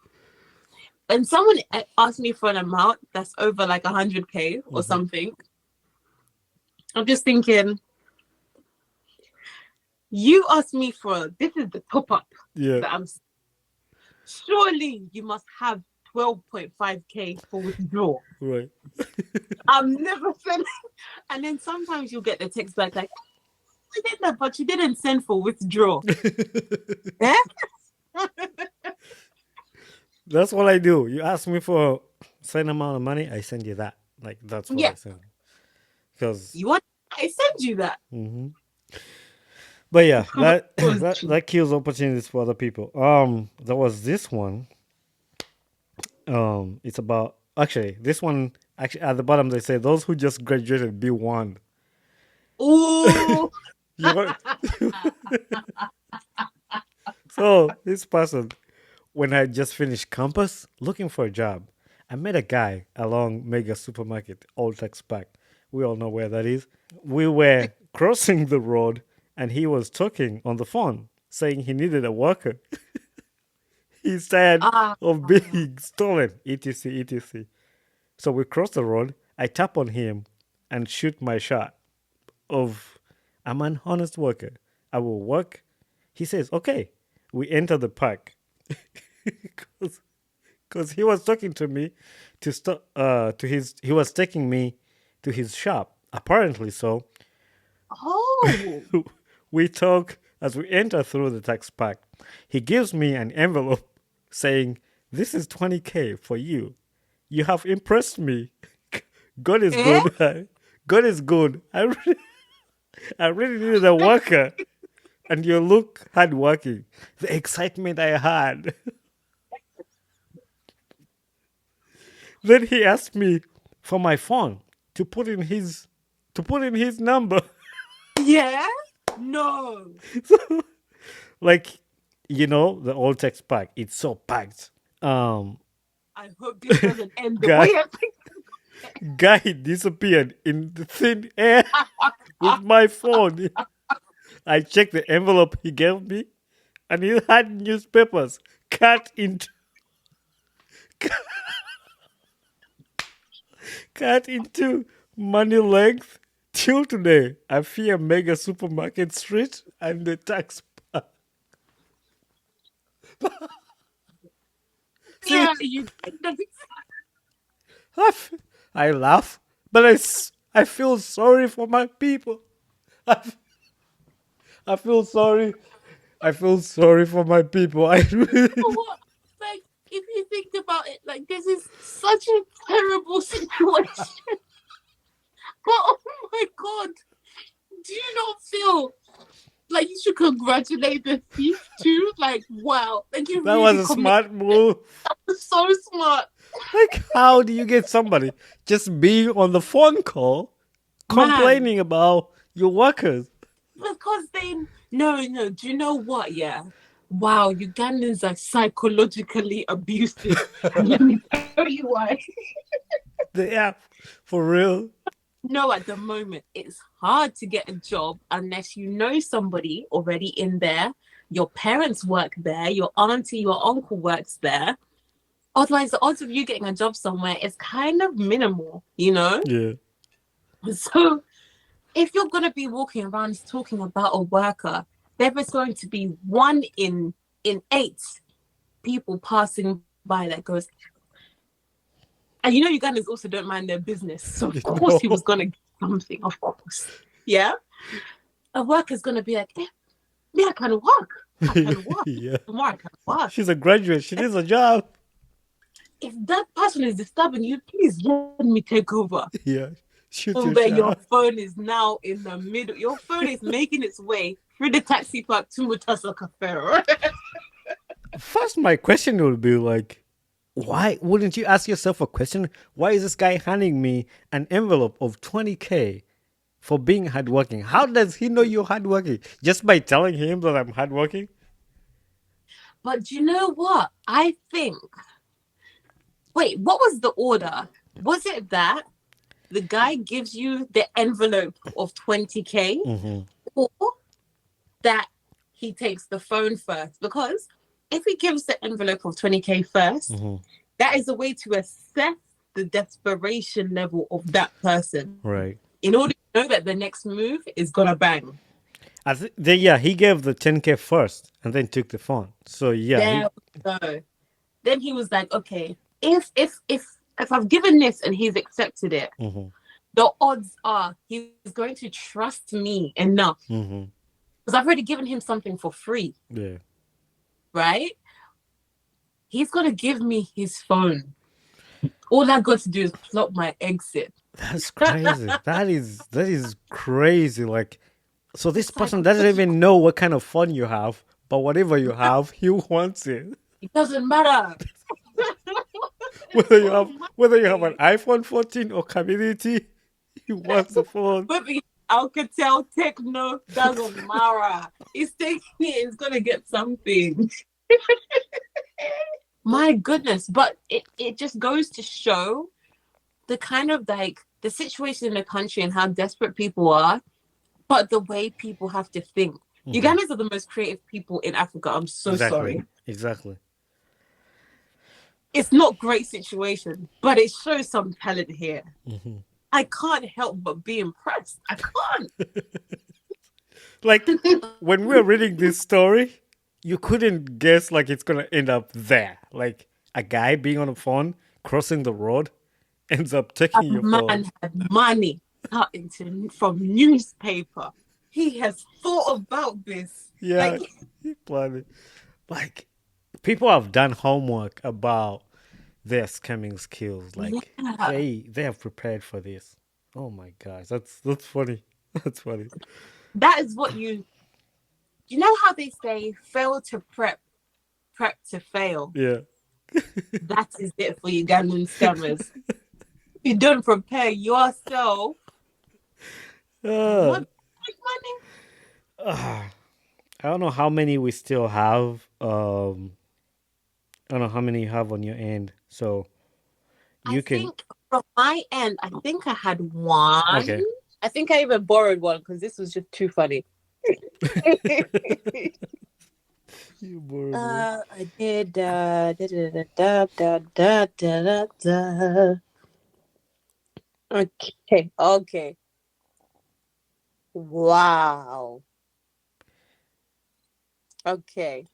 And someone asked me for an amount that's over like 100K or
Hmm.
something, I'm just thinking, you asked me for this is the top up
Yeah.
that I'm. Surely you must have 12.5K for withdrawal.
Right.
I'm never sending. And then sometimes you'll get the text back like, I did that, but you didn't send for withdrawal. Yeah?
That's what I do. You ask me for a certain amount of money, I send you that. Like that's what
Yeah.
I send. Because
You want I send you that.
hmm. But yeah, that
Was
that kills opportunities for other people. There was this one. It's about actually this one. Actually, at the bottom they say those who just graduated B1.
Ooh.
You know, so this person, when I just finished campus looking for a job, I met a guy along Mega Supermarket, Old Tax Park. We all know where that is. We were crossing the road, and he was talking on the phone, saying he needed a worker. He's tired
Ah,
of being stolen, etc., etc. So we cross the road. I tap on him and shoot my shot of I'm an honest worker. I will work. He says, okay. We enter the park because he was talking to me to stop to his he was taking me to his shop. Apparently so.
oh.
We talk as we enter through the tax park. He gives me an envelope saying, "This is 20K for you. You have impressed me. God is
Eh?
good. God is good. I really needed a worker, and you look hardworking." The excitement I had. Then he asked me for my phone to put in his number.
Yeah? No.
Like, the old text pack. It's so packed. Um,
I hope this doesn't end the
guy
way I think.
guy disappeared in the thin air with my phone. I checked the envelope he gave me, and it had newspapers cut into cut into money length. Till today, I fear Mega Supermarket Street and the tax. See,
Yeah, you
I, f- I laugh, but I feel sorry for my people. I, f- I feel sorry I feel sorry for my people. I really.
What? Like, if you think about it, like, this is such a terrible situation. But oh my God, do you not feel like you should congratulate the thief too? Like, wow, like you
That was
really
a
commit.
smart move.
So smart,
Like, how do you get somebody just being on the phone call
man.
complaining about your workers?
Because they no. Do you know what? Yeah. Wow, Ugandans are psychologically abusive. And let me tell you why.
They are, for real.
No, at the moment, it's hard to get a job unless you know somebody already in there. Your parents work there, your auntie, your uncle works there. Otherwise, the odds of you getting a job somewhere is kind of minimal, you know?
Yeah.
So if you're going to be walking around talking about a worker, there is going to be one in 8 people passing by that goes, and you know, Ugandans also don't mind their business. So of course he was going to get something, of course. Yeah. A worker's going to be like, yeah, I can work. I can work.
Yeah.
Tomorrow I can work.
She's a graduate. She needs a job.
If that person is disturbing you, please let me take over.
Yeah. Shoot your
But your
shot.
phone is now in the middle. Your phone is making its way through the taxi park to Mutasa Cafe.
First, my question would be like, why wouldn't you ask yourself a question? Why is this guy handing me an envelope of 20K for being hardworking? How does he know you're hardworking? Just by telling him that I'm hardworking?
But you know what? I think. Wait, what was the order? Was it that the guy gives you the envelope of 20K or that he takes the phone first? Because if he gives the envelope of 20K first, that is a way to assess the desperation level of that person.
Right.
In order to know that the next move is gonna bang.
Yeah, he gave the 10K first and then took the phone. So yeah,
There we go. Then he was like, okay, if I've given this and he's accepted it, the odds are he's going to trust me enough because I've already given him something for free.
Yeah.
Right? He's gonna give me his phone. All I got to do is plot my exit.
That's crazy. that is crazy. Like, so this person doesn't even know what kind of phone you have, but whatever you have, he wants it.
It doesn't matter.
Whether you have an iPhone 14 or Community, he wants the phone.
Whether Alcatel, Techno, doesn't matter. He's taking it. He's gonna get something. My goodness, but it just goes to show the kind of like the situation in the country and how desperate people are, but the way people have to think. Ugandans are the most creative people in Africa. I'm so sorry.
Exactly.
It's not great situation, but it shows some talent here. I can't help but be impressed. I can't.
Like, when we were reading this story, you couldn't guess like it's gonna end up there. Like a guy being on a phone, crossing the road, ends up taking your phone.
Man had money cut into from newspaper. He has thought about this.
Yeah, he planned it. Like, people have done homework about their scamming skills. Like, they have prepared for this. Oh my gosh, that's funny. That's funny.
That is what you know how they say fail to prep to fail.
Yeah.
That is it for Ugandan scammers. You don't prepare yourself. What money?
I don't know how many we still have. I don't know how many you have on your end. So you can.
Think from my end, I think I had one.
Okay.
I think I even borrowed one because this was just too funny.
You borrowed one.
I did. Da, da, da, da, da, da, da. Okay. Wow. Okay.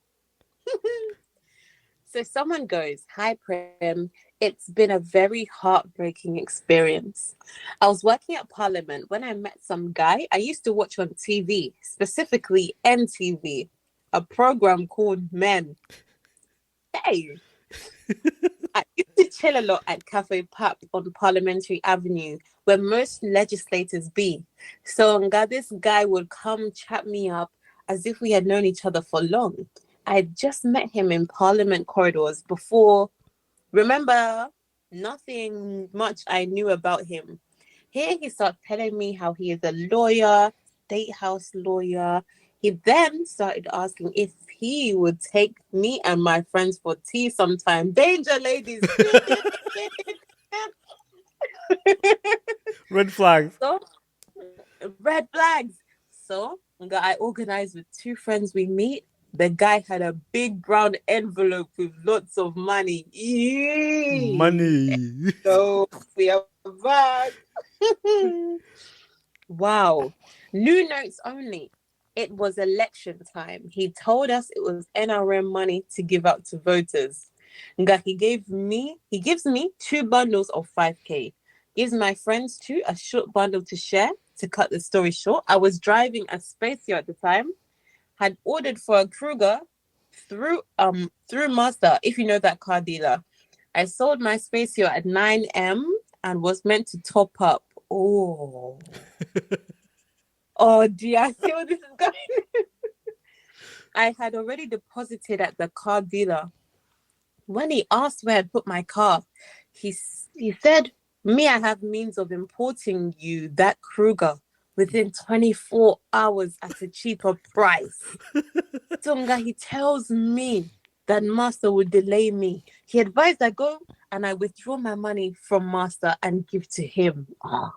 So someone goes, "Hi, Prim. It's been a very heartbreaking experience. I was working at Parliament when I met some guy I used to watch on TV, specifically NTV. a program called Men. Hey, I used to chill a lot at Cafe Pap on Parliamentary Avenue, where most legislators be. So nga, this guy would come chat me up as if we had known each other for long. I had just met him in Parliament corridors before. Remember, nothing much I knew about him. Here he started telling me how he is a lawyer, state house lawyer. He then started asking if he would take me and my friends for tea sometime. Danger, ladies.
Red flags.
So, red flags. So, I organized with two friends we meet. The guy had a big brown envelope with lots of money. Eee.
Money.
So, we are back. Wow. New notes only. It was election time. He told us it was NRM money to give out to voters. Nga, he gives me two bundles of 5K. Gives my friends two a short bundle to share. To cut the story short, I was driving a Spacio at the time, had ordered for a Kruger through Mazda, if you know that car dealer. I sold my Spacio at 9M and was meant to top up. Oh. Oh dear, I see where this is going. I had already deposited at the car dealer. When he asked where I'd put my car, he said, me, I have means of importing you that Kruger within 24 hours at a cheaper price. Tonga, he tells me that Master would delay me. He advised I go and I withdraw my money from Master and give to him. Oh,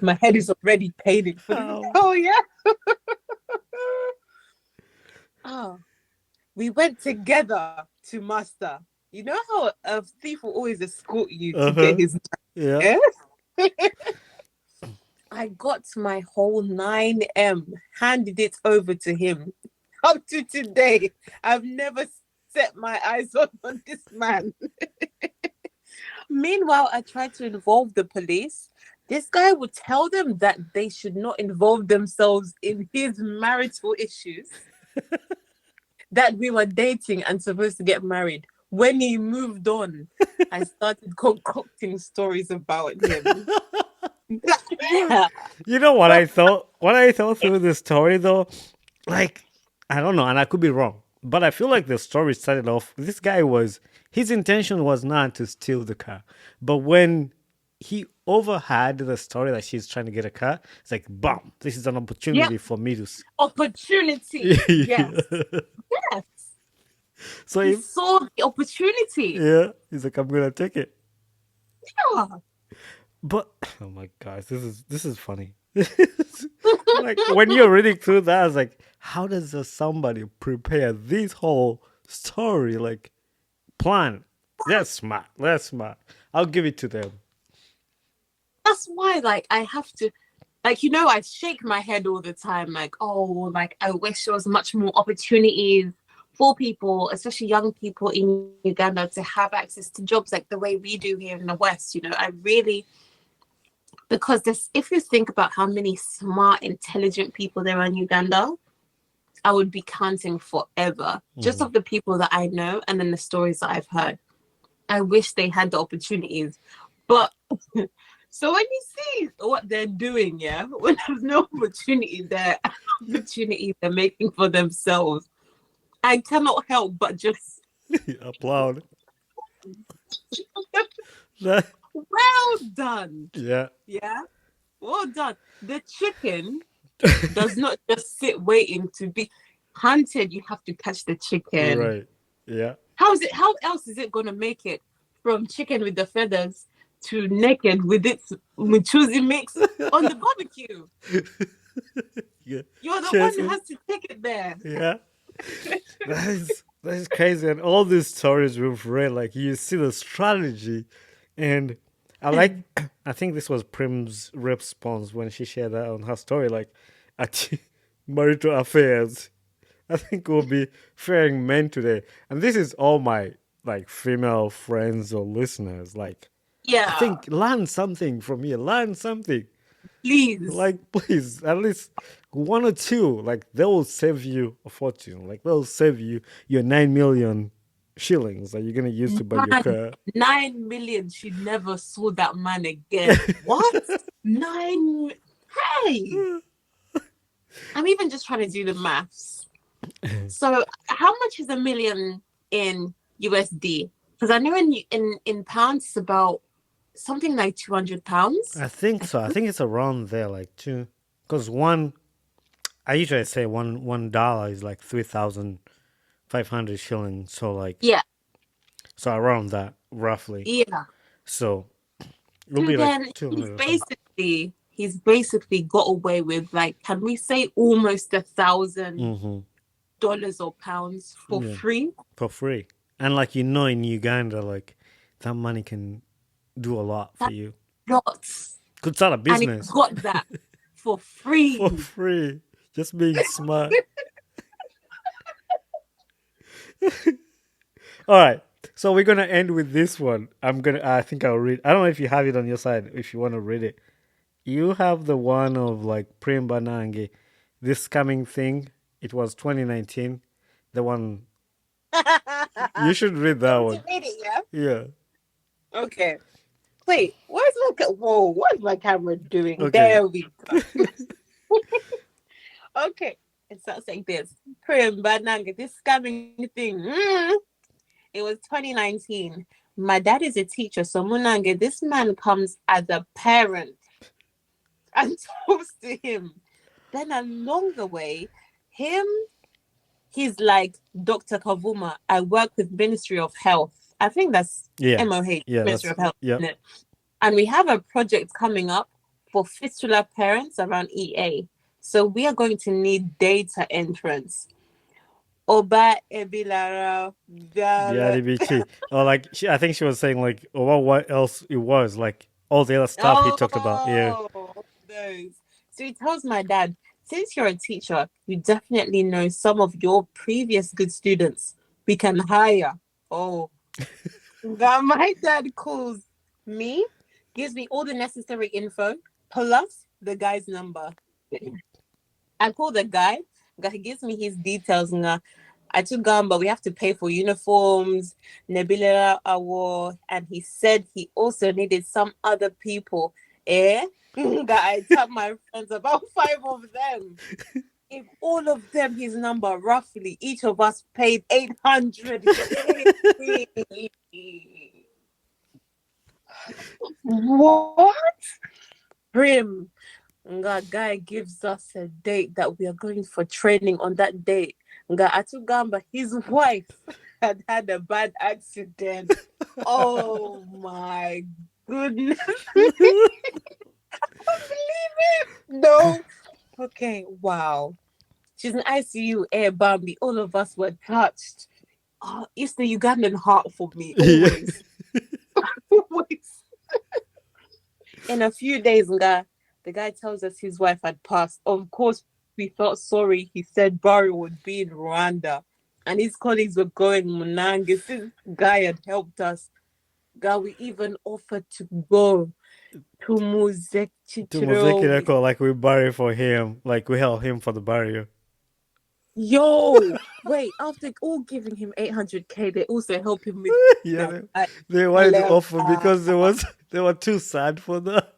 my head is already paining for this.
Ow.
Oh, yeah. Oh, we went together to Master. You know how a thief will always escort you to get his
Yeah.
I got my whole 9M, handed it over to him. Up to today, I've never set my eyes on this man. Meanwhile, I tried to involve the police. This guy would tell them that they should not involve themselves in his marital issues, that we were dating and supposed to get married. When he moved on, I started concocting stories about him.
You know what I thought? What I thought through this story, though, like, I don't know, and I could be wrong, but I feel like the story started off. This guy was his intention was not to steal the car, but when he overheard the story that she's trying to get a car, it's like, bam! This is an opportunity
Yep,
for me to.
opportunity. Yes, yes.
So
He
if,
saw the opportunity.
yeah, he's like, I'm gonna take it.
Yeah.
But oh my gosh, this is funny. Like when you're reading through that, I was like, how does somebody prepare this whole story? Like plan. That's smart. That's smart. I'll give it to them.
That's why, like, I have to, like, I shake my head all the time, like, oh, like, I wish there was much more opportunities for people, especially young people in Uganda, to have access to jobs like the way we do here in the West. I really, because if you think about how many smart, intelligent people there are in Uganda, I would be counting forever, just of the people that I know and then the stories that I've heard. I wish they had the opportunities. But so when you see what they're doing, yeah, when there's no opportunity there, opportunities they're making for themselves, I cannot help but just
Applaud. That-
well done.
yeah.
Yeah. Well done. The chicken does not just sit waiting to be hunted. You have to catch the chicken.
Right. Yeah.
How else is it gonna make it from chicken with the feathers to naked with its choosy mix on the barbecue?
Yeah.
You're the one
Cheers.
who has to take it there.
Yeah. That is crazy. And all these stories we've read, like you see the strategy. And I like I think this was Prim's response when she shared that on her story, like at marital affairs. I think we'll be faring men today. And this is all my like female friends or listeners. Like I
Yeah.
think learn something from here. Learn something.
Please.
Like, please, at least one or two. Like, they will save you a fortune. Like, they'll save you your 9 million shillings that you're gonna use to buy your
Man,
car.
9 million. She never saw that man again. What? Nine. Hey, I'm even just trying to do the maths. So, how much is a million in USD? Because I know in pounds it's about something like £200.
I think so. I think it's around there, like two. Because one, I usually say $1 is like 3,500 shillings. So like,
Yeah,
so around that roughly.
yeah.
So it'll
So
be like
then
200 or something.
he's basically got away with, like, can we say almost
Mm-hmm.
$1,000 or pounds for
Yeah,
free?
for free. And like in Uganda, like that money can do a lot for
That's
you.
lots.
Could start a
And he
business
got that for
for
free.
free. Just being smart. All right. So we're gonna end with this one. I think I'll read. I don't know if you have it on your side. If you want to read it, you have the one of like Prim Banange. This coming thing. It was 2019. The one you should read that
Want to
one.
read it, yeah?
Yeah.
Okay. Wait, whoa, what is my camera doing?
Okay.
There we go. Okay. It starts like this. Prim Bananga, this scamming thing. It was 2019. My dad is a teacher, so Munange, this man comes as a parent and talks to him. Then along the way, him, he's like, Dr. Kavuma, I work with Ministry of Health. I think that's
Yeah.
MOH,
Yeah.
Ministry
That's
of Health,
yep.
isn't it? And we have a project coming up for fistula parents around EA. So we are going to need data entrance. Oba Ebilara Gala.
BRDBT. Or like I think she was saying like, oh, what else it was like all the other stuff he talked about. Yeah.
Oh, those. So he tells my dad, since you're a teacher, you definitely know some of your previous good students we can hire. Oh, that my dad calls me, gives me all the necessary info, plus the guy's number. I call the guy, he gives me his details. Nga. I took Gamba, we have to pay for uniforms, Nebula Award, and he said he also needed some other people. Eh? I tapped my friends, about five of them. If all of them his number, roughly, each of us paid 800. What? Prim. Nga guy gives us a date that we are going for training on that date. Nga Atugamba, his wife had a bad accident. Oh my goodness. Believe it. No. Okay, wow. She's in ICU, air Bambi. All of us were touched. Oh, it's the Ugandan heart for me.
Yeah.
Always. Always. In a few days, Nga, the guy tells us his wife had passed. Of course, we felt sorry. He said Barry would be in Rwanda. And his colleagues were going Munange. This guy had helped us. God, we even offered to go to Muzek
To Mozeki
Chichiro.
Record, like we bury for him, like we help him for the barrier.
Yo, wait, after all giving him 800K, they also help him with
Yeah,
that.
they wanted to offer because they were too sad for that.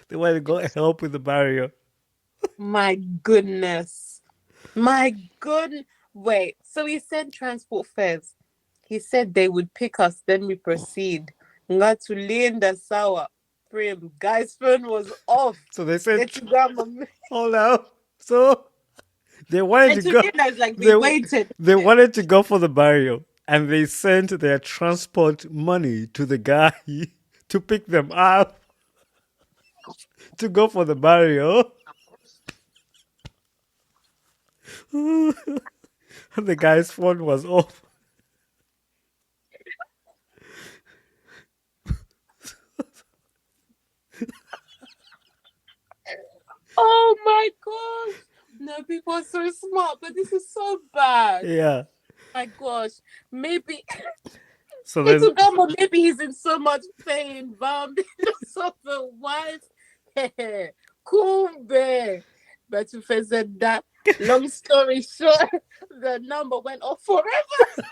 They wanted to go help with the barrier.
My goodness. My good. Wait, so he said transport fares. He said they would pick us, then we proceed. Nga to Lynda Sawa. Prim. Guy's phone was off.
So they said,
Get you grandma.
"Oh no!" So they wanted
And
to
to
go.
Lynda is like, we
They
waited.
they wanted to go for the barrier, and they sent their transport money to the guy to pick them up to go for the barrier. And the guy's phone was off.
Oh my gosh. No, people are so smart, but this is so bad.
Yeah.
My gosh. Maybe
So then,
little Gumbo, maybe he's in so much pain, but because of the wife. Kumbe. But if I said that, long story short, the number went off forever.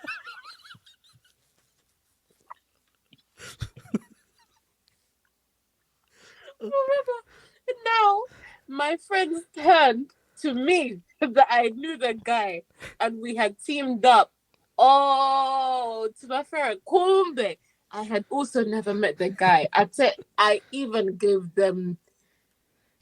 Forever. Now, my friends turned to me that I knew the guy and we had teamed up. Oh, to my friend Kumbe. I had also never met the guy. I even gave them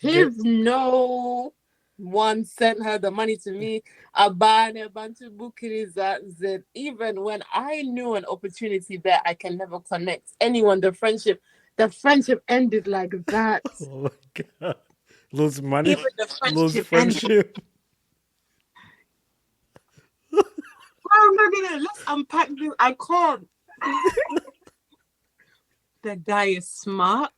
Get,
his no one sent her the money to me. Abane Bantu Bukiriza Zed. Even when I knew an opportunity there, I can never connect anyone. The friendship ended like that.
oh my God. Lose money,
Even the
lose
friendship ended.
friendship.
Oh, no. Let's unpack this. I can't. The guy is smart.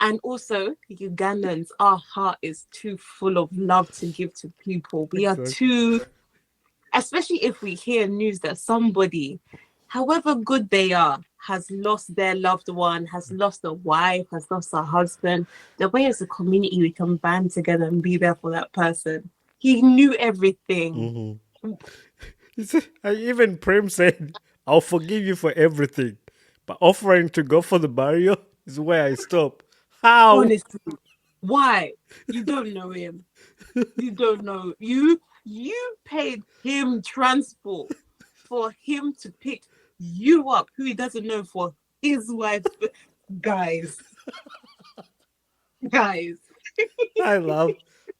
And also, Ugandans, our heart is too full of love to give to people. We are
Exactly.
too, especially if we hear news that somebody, however good they are, has lost their loved one, has lost a wife, has lost a husband. The way as a community we can band together and be there for that person. He knew everything.
Mm-hmm. Even Prim said, I'll forgive you for everything, but offering to go for the burial is where I stop. How?
Honestly, why? You don't know him. You don't know. You paid him transport for him to pick you up, who he doesn't know, for his wife. Guys, guys.
I love,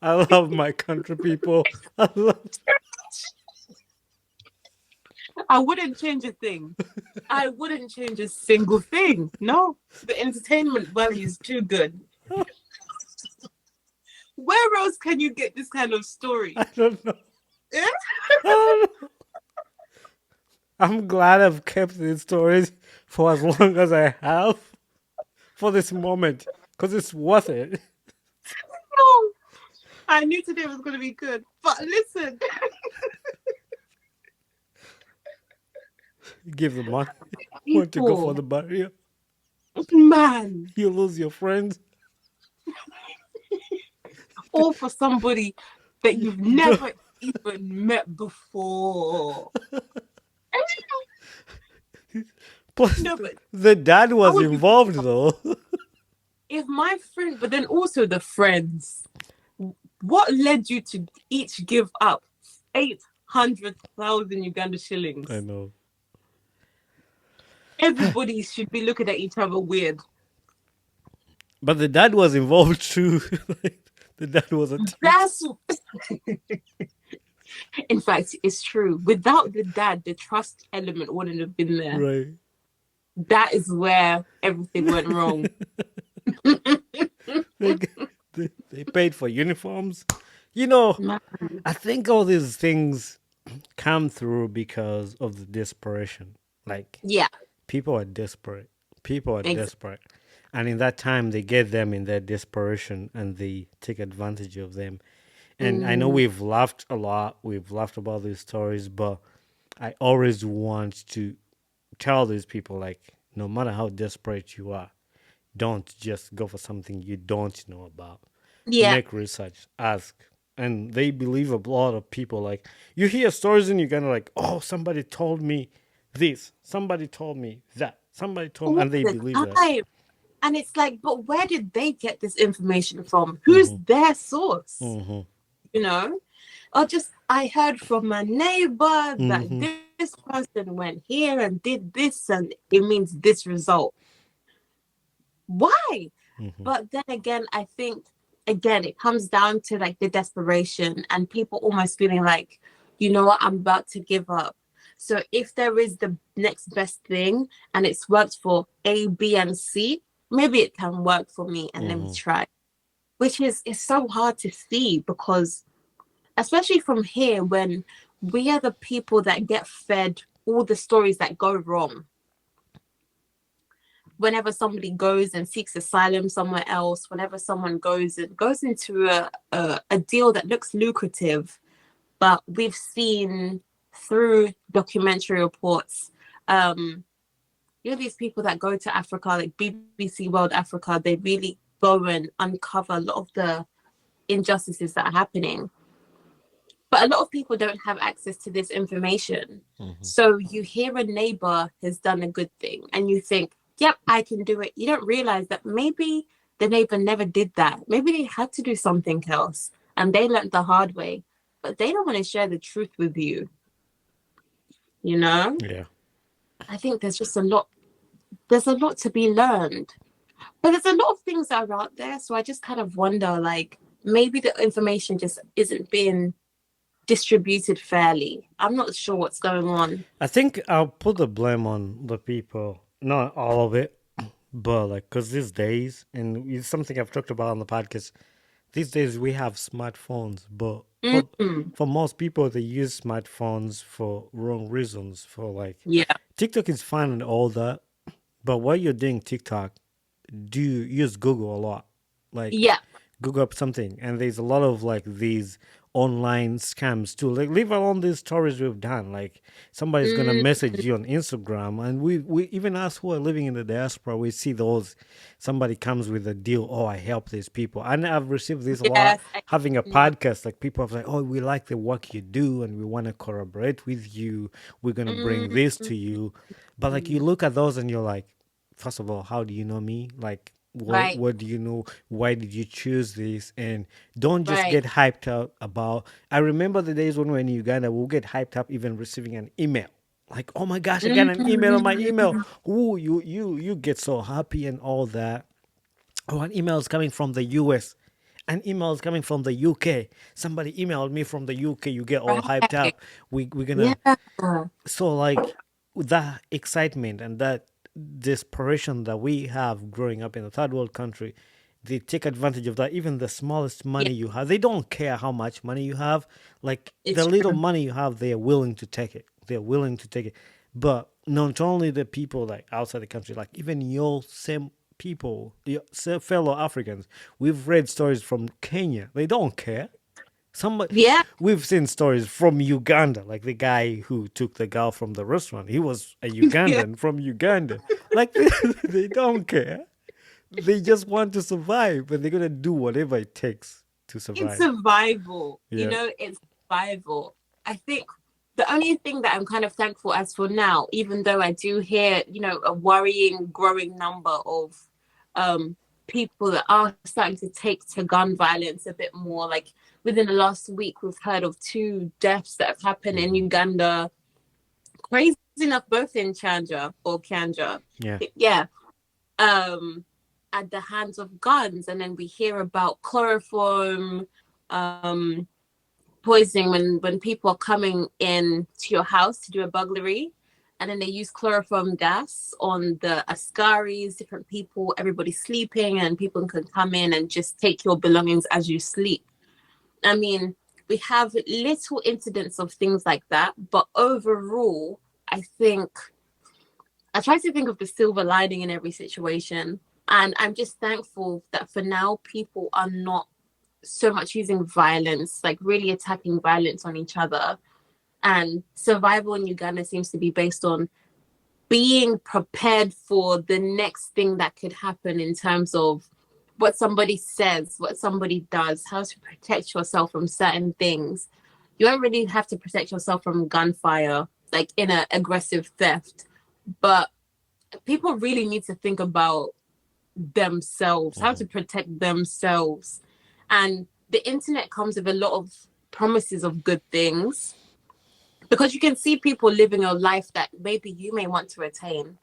I love my country people. I love.
I wouldn't change a thing. I wouldn't change a single thing. No, the entertainment value is too good. Where else can you get this kind of story?
I don't know.
Eh?
I don't know. I'm glad I've kept these stories for as long as I have for this moment because it's worth it.
No, I knew today was going to be good. But listen,
Give the money. Want to go for
people,
the burial?
man,
You lose your friends.
all for somebody that you've
Don't-
never even met before.
Plus,
No, but
the dad
I
was
would be,
involved though.
if my friend, but then also the friends, what led you to each give up 800,000 Uganda
I
shillings?
know.
Everybody should be looking at each other weird.
But the dad was involved too. Like, the dad was a teacher.
That's, in fact, it's true. Without the dad, the trust element wouldn't have been there.
Right.
That is where everything went wrong.
They, they paid for uniforms. You know,
Man,
I think all these things come through because of the desperation. Like,
yeah,
people are desperate. People are
exactly.
desperate. And in that time, they get them in their desperation and they take advantage of them. And I know
Mm,
we've laughed a lot. We've laughed about these stories, but I always want to tell these people, like, no matter how desperate you are, don't just go for something you don't know about.
yeah.
Make research, ask. And they believe a lot of people. Like, you hear stories and you're kind of like, oh, somebody told me this, somebody told me that, somebody told me,
All
and they
the
believe that.
time. And it's like, but where did they get this information from? Who's
Mm-hmm.
their source?
Mm-hmm.
You know? Or just, I heard from my neighbor that
Mm-hmm.
this person went here and did this, and it means this result. Why?
Mm-hmm.
But then again, I think, again, it comes down to like the desperation and people almost feeling like, you know what, I'm about to give up. So if there is the next best thing and it's worked for A, B, and C, maybe it can work for me and let me
Mm-hmm.
try. Which is it's so hard to see because especially from here when we are the people that get fed all the stories that go wrong. Whenever somebody goes and seeks asylum somewhere else, whenever someone goes into a deal that looks lucrative, but we've seen through documentary reports, these people that go to Africa, like BBC World Africa, they really go and uncover a lot of the injustices that are happening. But a lot of people don't have access to this information.
Mm-hmm.
So you hear a neighbor has done a good thing and you think, yep, I can do it. You don't realize that maybe the neighbor never did that. Maybe they had to do something else and they learned the hard way, but they don't want to share the truth with you. You know,
Yeah.
I think there's a lot to be learned, but there's a lot of things that are out there. So I just kind of wonder, like, maybe the information just isn't being distributed fairly. I'm not sure what's going on.
I think I'll put the blame on the people, not all of it, but like, because these days, and it's something I've talked about on the podcast, these days we have smartphones, but
Mm,
for most people, they use smartphones for wrong reasons. For like,
yeah,
TikTok is fine and all that, but while you're doing TikTok, do you use Google a lot? Like,
yeah,
Google up something, and there's a lot of like these online scams too. Like, leave alone these stories we've done. Like, somebody's gonna
mm,
message you on Instagram, and we even us who are living in the diaspora, we see those. Somebody comes with a deal. Oh, I help these people, and I've received this a lot.
yes,
Having a
mm,
podcast, like people have like, oh, we like the work you do, and we want to collaborate with you. We're gonna bring
mm,
this to you, but like you
mm,
look at those and you're like, first of all, how do you know me? Like,
right,
what do you know? Why did you choose this? And don't just
right,
get hyped up about. I remember the days when we were in Uganda, we'll get hyped up even receiving an email. Like, oh my gosh, I got an email on my email.
mm,
Ooh, you get so happy and all that. Oh, an email is coming from the US. An email is coming from the UK. Somebody emailed me from the UK. You get all hyped
right,
up. We're
yeah,
gonna, so like that excitement and that desperation that we have growing up in a third world country, they take advantage of that. Even the smallest
yeah,
money you have, they don't care how much money you have. Like the
it's
little
true.
money you have, they are willing to take it. They're willing to take it. But not only the people like outside the country, like even your same people, your fellow Africans, we've read stories from Kenya. They don't care. Somebody,
Yeah,
we've seen stories from Uganda, like the guy who took the girl from the restaurant. He was a
yeah,
Ugandan from Uganda. Like they don't care. They just want to survive, and they're gonna do whatever it takes to
it's
survive.
survival. You
Yeah.
know, it's survival. I think the only thing that I'm kind of thankful as for now, even though I do hear, you know, a worrying, growing number of people that are starting to take to gun violence a bit more. Like within the last week, we've heard of 2 deaths that have happened in
Hmm.
Uganda. Crazy enough, both in Chanja or Kanja.
Yeah.
Yeah. Um, at the hands of guns. And then we hear about chloroform, um, poisoning when people are coming in to your house to do a burglary, and then they use chloroform gas on the askaris, different people, everybody sleeping, and people can come in and just take your belongings as you sleep. I mean, we have little incidents of things like that, but overall, I think I try to think of the silver lining in every situation. And I'm just thankful that for now, people are not so much using violence, like really attacking violence on each other. And survival in Uganda seems to be based on being prepared for the next thing that could happen in terms of what somebody says, what somebody does, how to protect yourself from certain things. You don't really have to protect yourself from gunfire, like in an aggressive theft, but people really need to think about themselves, how
Hmm.
to protect themselves. And the internet comes with a lot of promises of good things because you can see people living a life that maybe you may want to attain.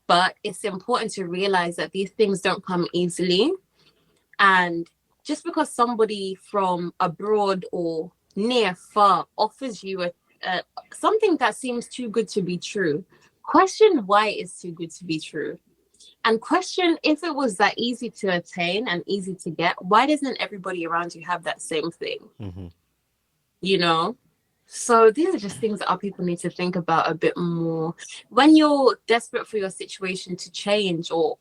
But it's important to realize that these things don't come easily. And just because somebody from abroad or near, far offers you something that seems too good to be true, question why it's too good to be true. And question if it was that easy to attain and easy to get, why doesn't everybody around you have that same thing?
Hmm.
You know? So these are just things that our people need to think about a bit more. When you're desperate for your situation to change or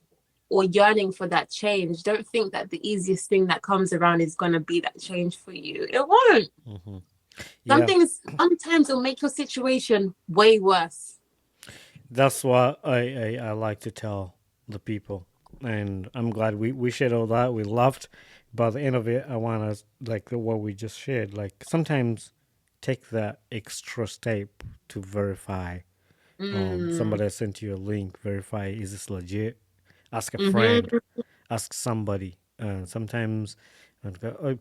yearning for that change, don't think that the easiest thing that comes around is gonna be that change for you. It won't.
Hmm.
Some
Yeah.
things sometimes will make your situation way worse.
That's what I like to tell the people. and I'm glad we shared all that. We laughed. But at the end of it, I want to, like what we just shared, like sometimes take that extra step to verify.
Mm.
Somebody sent you a link, verify, is this legit? Ask a friend,
Mm-hmm.
ask somebody. Sometimes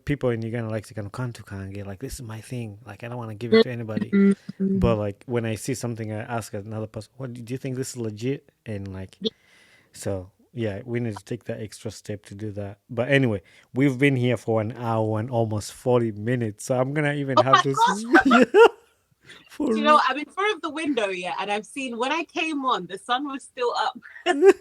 people in Uganda like to kind of come to Kange, like this is my thing. Like I don't want to give it to anybody.
Mm-hmm.
But like when I see something, I ask another person, "What do you think this is legit?" And like, so yeah, we need to take that extra step to do that. But anyway, we've been here for an hour and almost 40 minutes, so I'm gonna even
Oh
have
my
this.
gosh.
Yeah, for
Do you know,
real.
I'm in front of the window, yeah, and I've seen when I came on, the sun was still up and the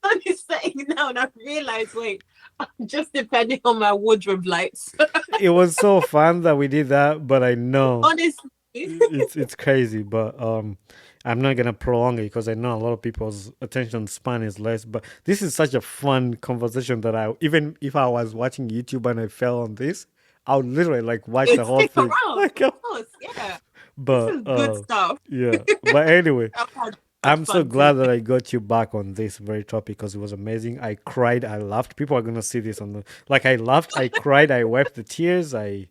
sun is setting now, and I've realized, wait, I'm just depending on my wardrobe lights.
It was so fun that we did that, but I know
Honestly.
it's crazy. But I'm not gonna prolong it because I know a lot of people's attention span is less. But this is such a fun conversation that I, even if I was watching YouTube and I fell on this, I would literally like watch the
It
whole
stick
thing.
around,
Like,
of course, yeah. This
but
is good stuff.
yeah. But anyway,
I've had much
I'm so
fun
glad
today.
that I got you back on this very topic because it was amazing. I cried, I laughed. People are gonna see this on the, like, I laughed, I cried, I wiped the tears, I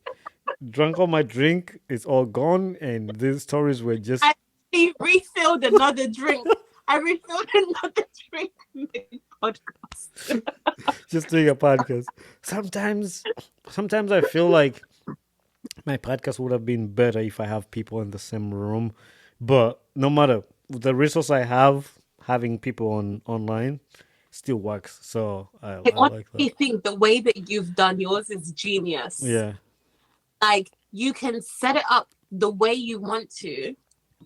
drank all my drink. It's all gone, and these stories were just
I refilled another drink. I refilled another drink mid podcast.
just doing a podcast. Sometimes I feel like my podcast would have been better if I have people in the same room. But no matter the resource I have, having people on online still works. So
I
I like that.
honestly think the way that you've done yours is genius.
Yeah,
Like you can set it up the way you want to,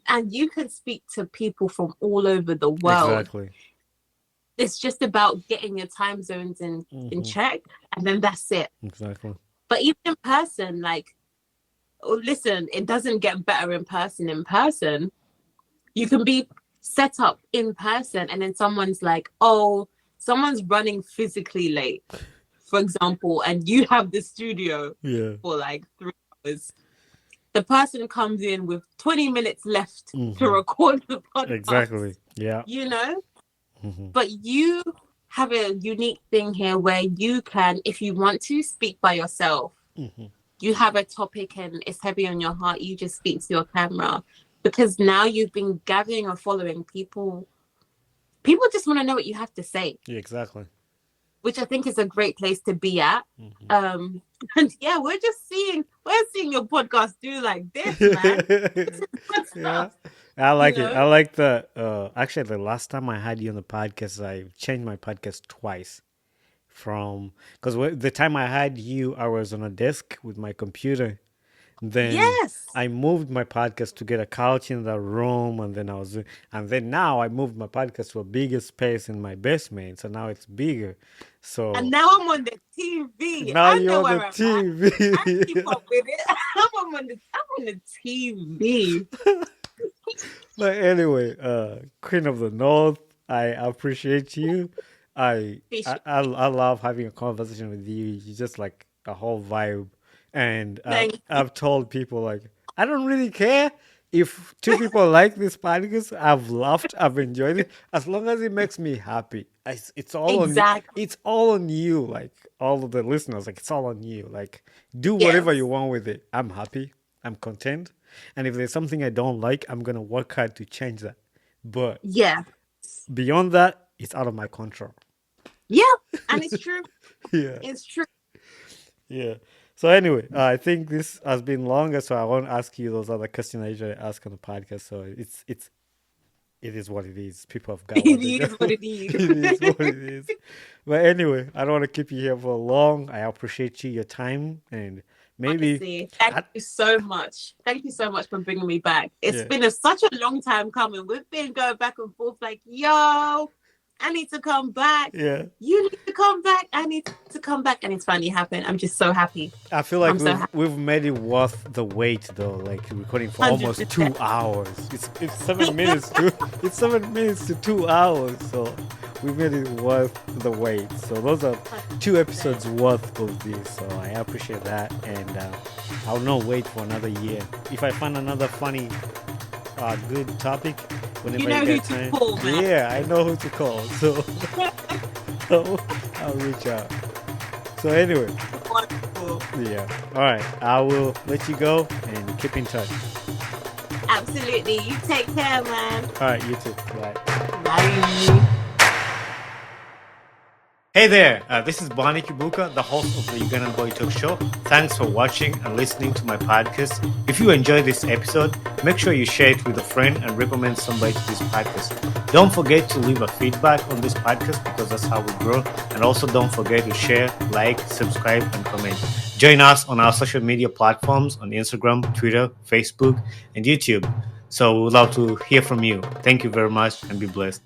and you can speak to people from all over the world.
exactly.
It's just about getting your time zones in
Hmm.
check, and then that's it.
Exactly.
But even in person, like, oh, listen, it doesn't get better in person. In person, you can be set up in person, and then someone's like, oh, someone's running physically late, for example, and you have the studio
Yeah.
for like 3 hours. The person comes in with 20 minutes left to record the podcast,
Exactly. Yeah.
you know?
Hmm.
But you have a unique thing here where you can, if you want to, speak by yourself.
Hmm.
You have a topic and it's heavy on your heart, you just speak to your camera. Because now you've been gathering a following, people just want to know what you have to say,
Yeah, exactly.
which I think is a great place to be at.
Hmm.
And yeah, we're seeing your podcast do like this, man. This is good
Yeah.
stuff,
I
you
like it. I
know?
like the actually the last time I had you on the podcast, I changed my podcast twice from, because the time I had you, I was on a desk with my computer. Then
Yes.
I moved my podcast to get a couch in the room, and then now I moved my podcast to a bigger space in my basement, so now it's bigger.
And
So
now I'm on the TV.
now
I
you're
know
on the
where I'm at. I keep
TV.
up with it. I'm on the TV.
But anyway, Queen of the North, I appreciate you. I love having a conversation with you. You're just like a whole vibe, and
Thank you.
I've told people like I don't really care if two people like this podcast. I've laughed, I've enjoyed it, as long as it makes me happy. It's all on you.
Exactly.
It's all on you. Like all of the listeners, like it's all on you. Like do whatever you
Yes.
want with it. I'm happy. I'm content. And if there's something I don't like, I'm gonna work hard to change that. But
Yeah.
beyond that, it's out of my control.
Yeah. And it's true.
Yeah,
It's true.
yeah. So anyway, I think this has been longer, so I won't ask you those other questions I usually ask on the podcast. So it is what it is. People have got what they
It
got.
is what it
It is
is.
what it is. But anyway, I don't want to keep you here for long. I appreciate your time, and maybe
Honestly, thank
I,
you so much. Thank you so much for bringing me back. It's
yeah,
been such a long time coming. We've been going back and forth like, yo, I need to come back.
yeah.
You need to come back. I need to come back. And it's finally happened. I'm just so happy.
I feel like
I'm so happy.
we've made it worth the wait though. Like recording for almost
100%.
2 hours. It's 7 minutes to it's 7 minutes to 2 hours. So we made it worth the wait. So those are 2 episodes worth of this. So I appreciate that, and I'll not wait for another year. If I find another funny, good topic, whenever
You know
I
who
get
to
time,
call, man.
yeah, I know who to call. So So I'll reach out. So anyway,
Wonderful.
yeah. All right. I will let you go and keep in touch.
Absolutely. You take care, man.
All right. You too. Bye.
Bye.
Hey there, this is Bonnie Kibuka, the host of the Ugandan Boy Talk Show. Thanks for watching and listening to my podcast. If you enjoyed this episode, make sure you share it with a friend and recommend somebody to this podcast. Don't forget to leave a feedback on this podcast because that's how we grow. And also don't forget to share, like, subscribe, and comment. Join us on our social media platforms on Instagram, Twitter, Facebook, and YouTube. So we would love to hear from you. Thank you very much and be blessed.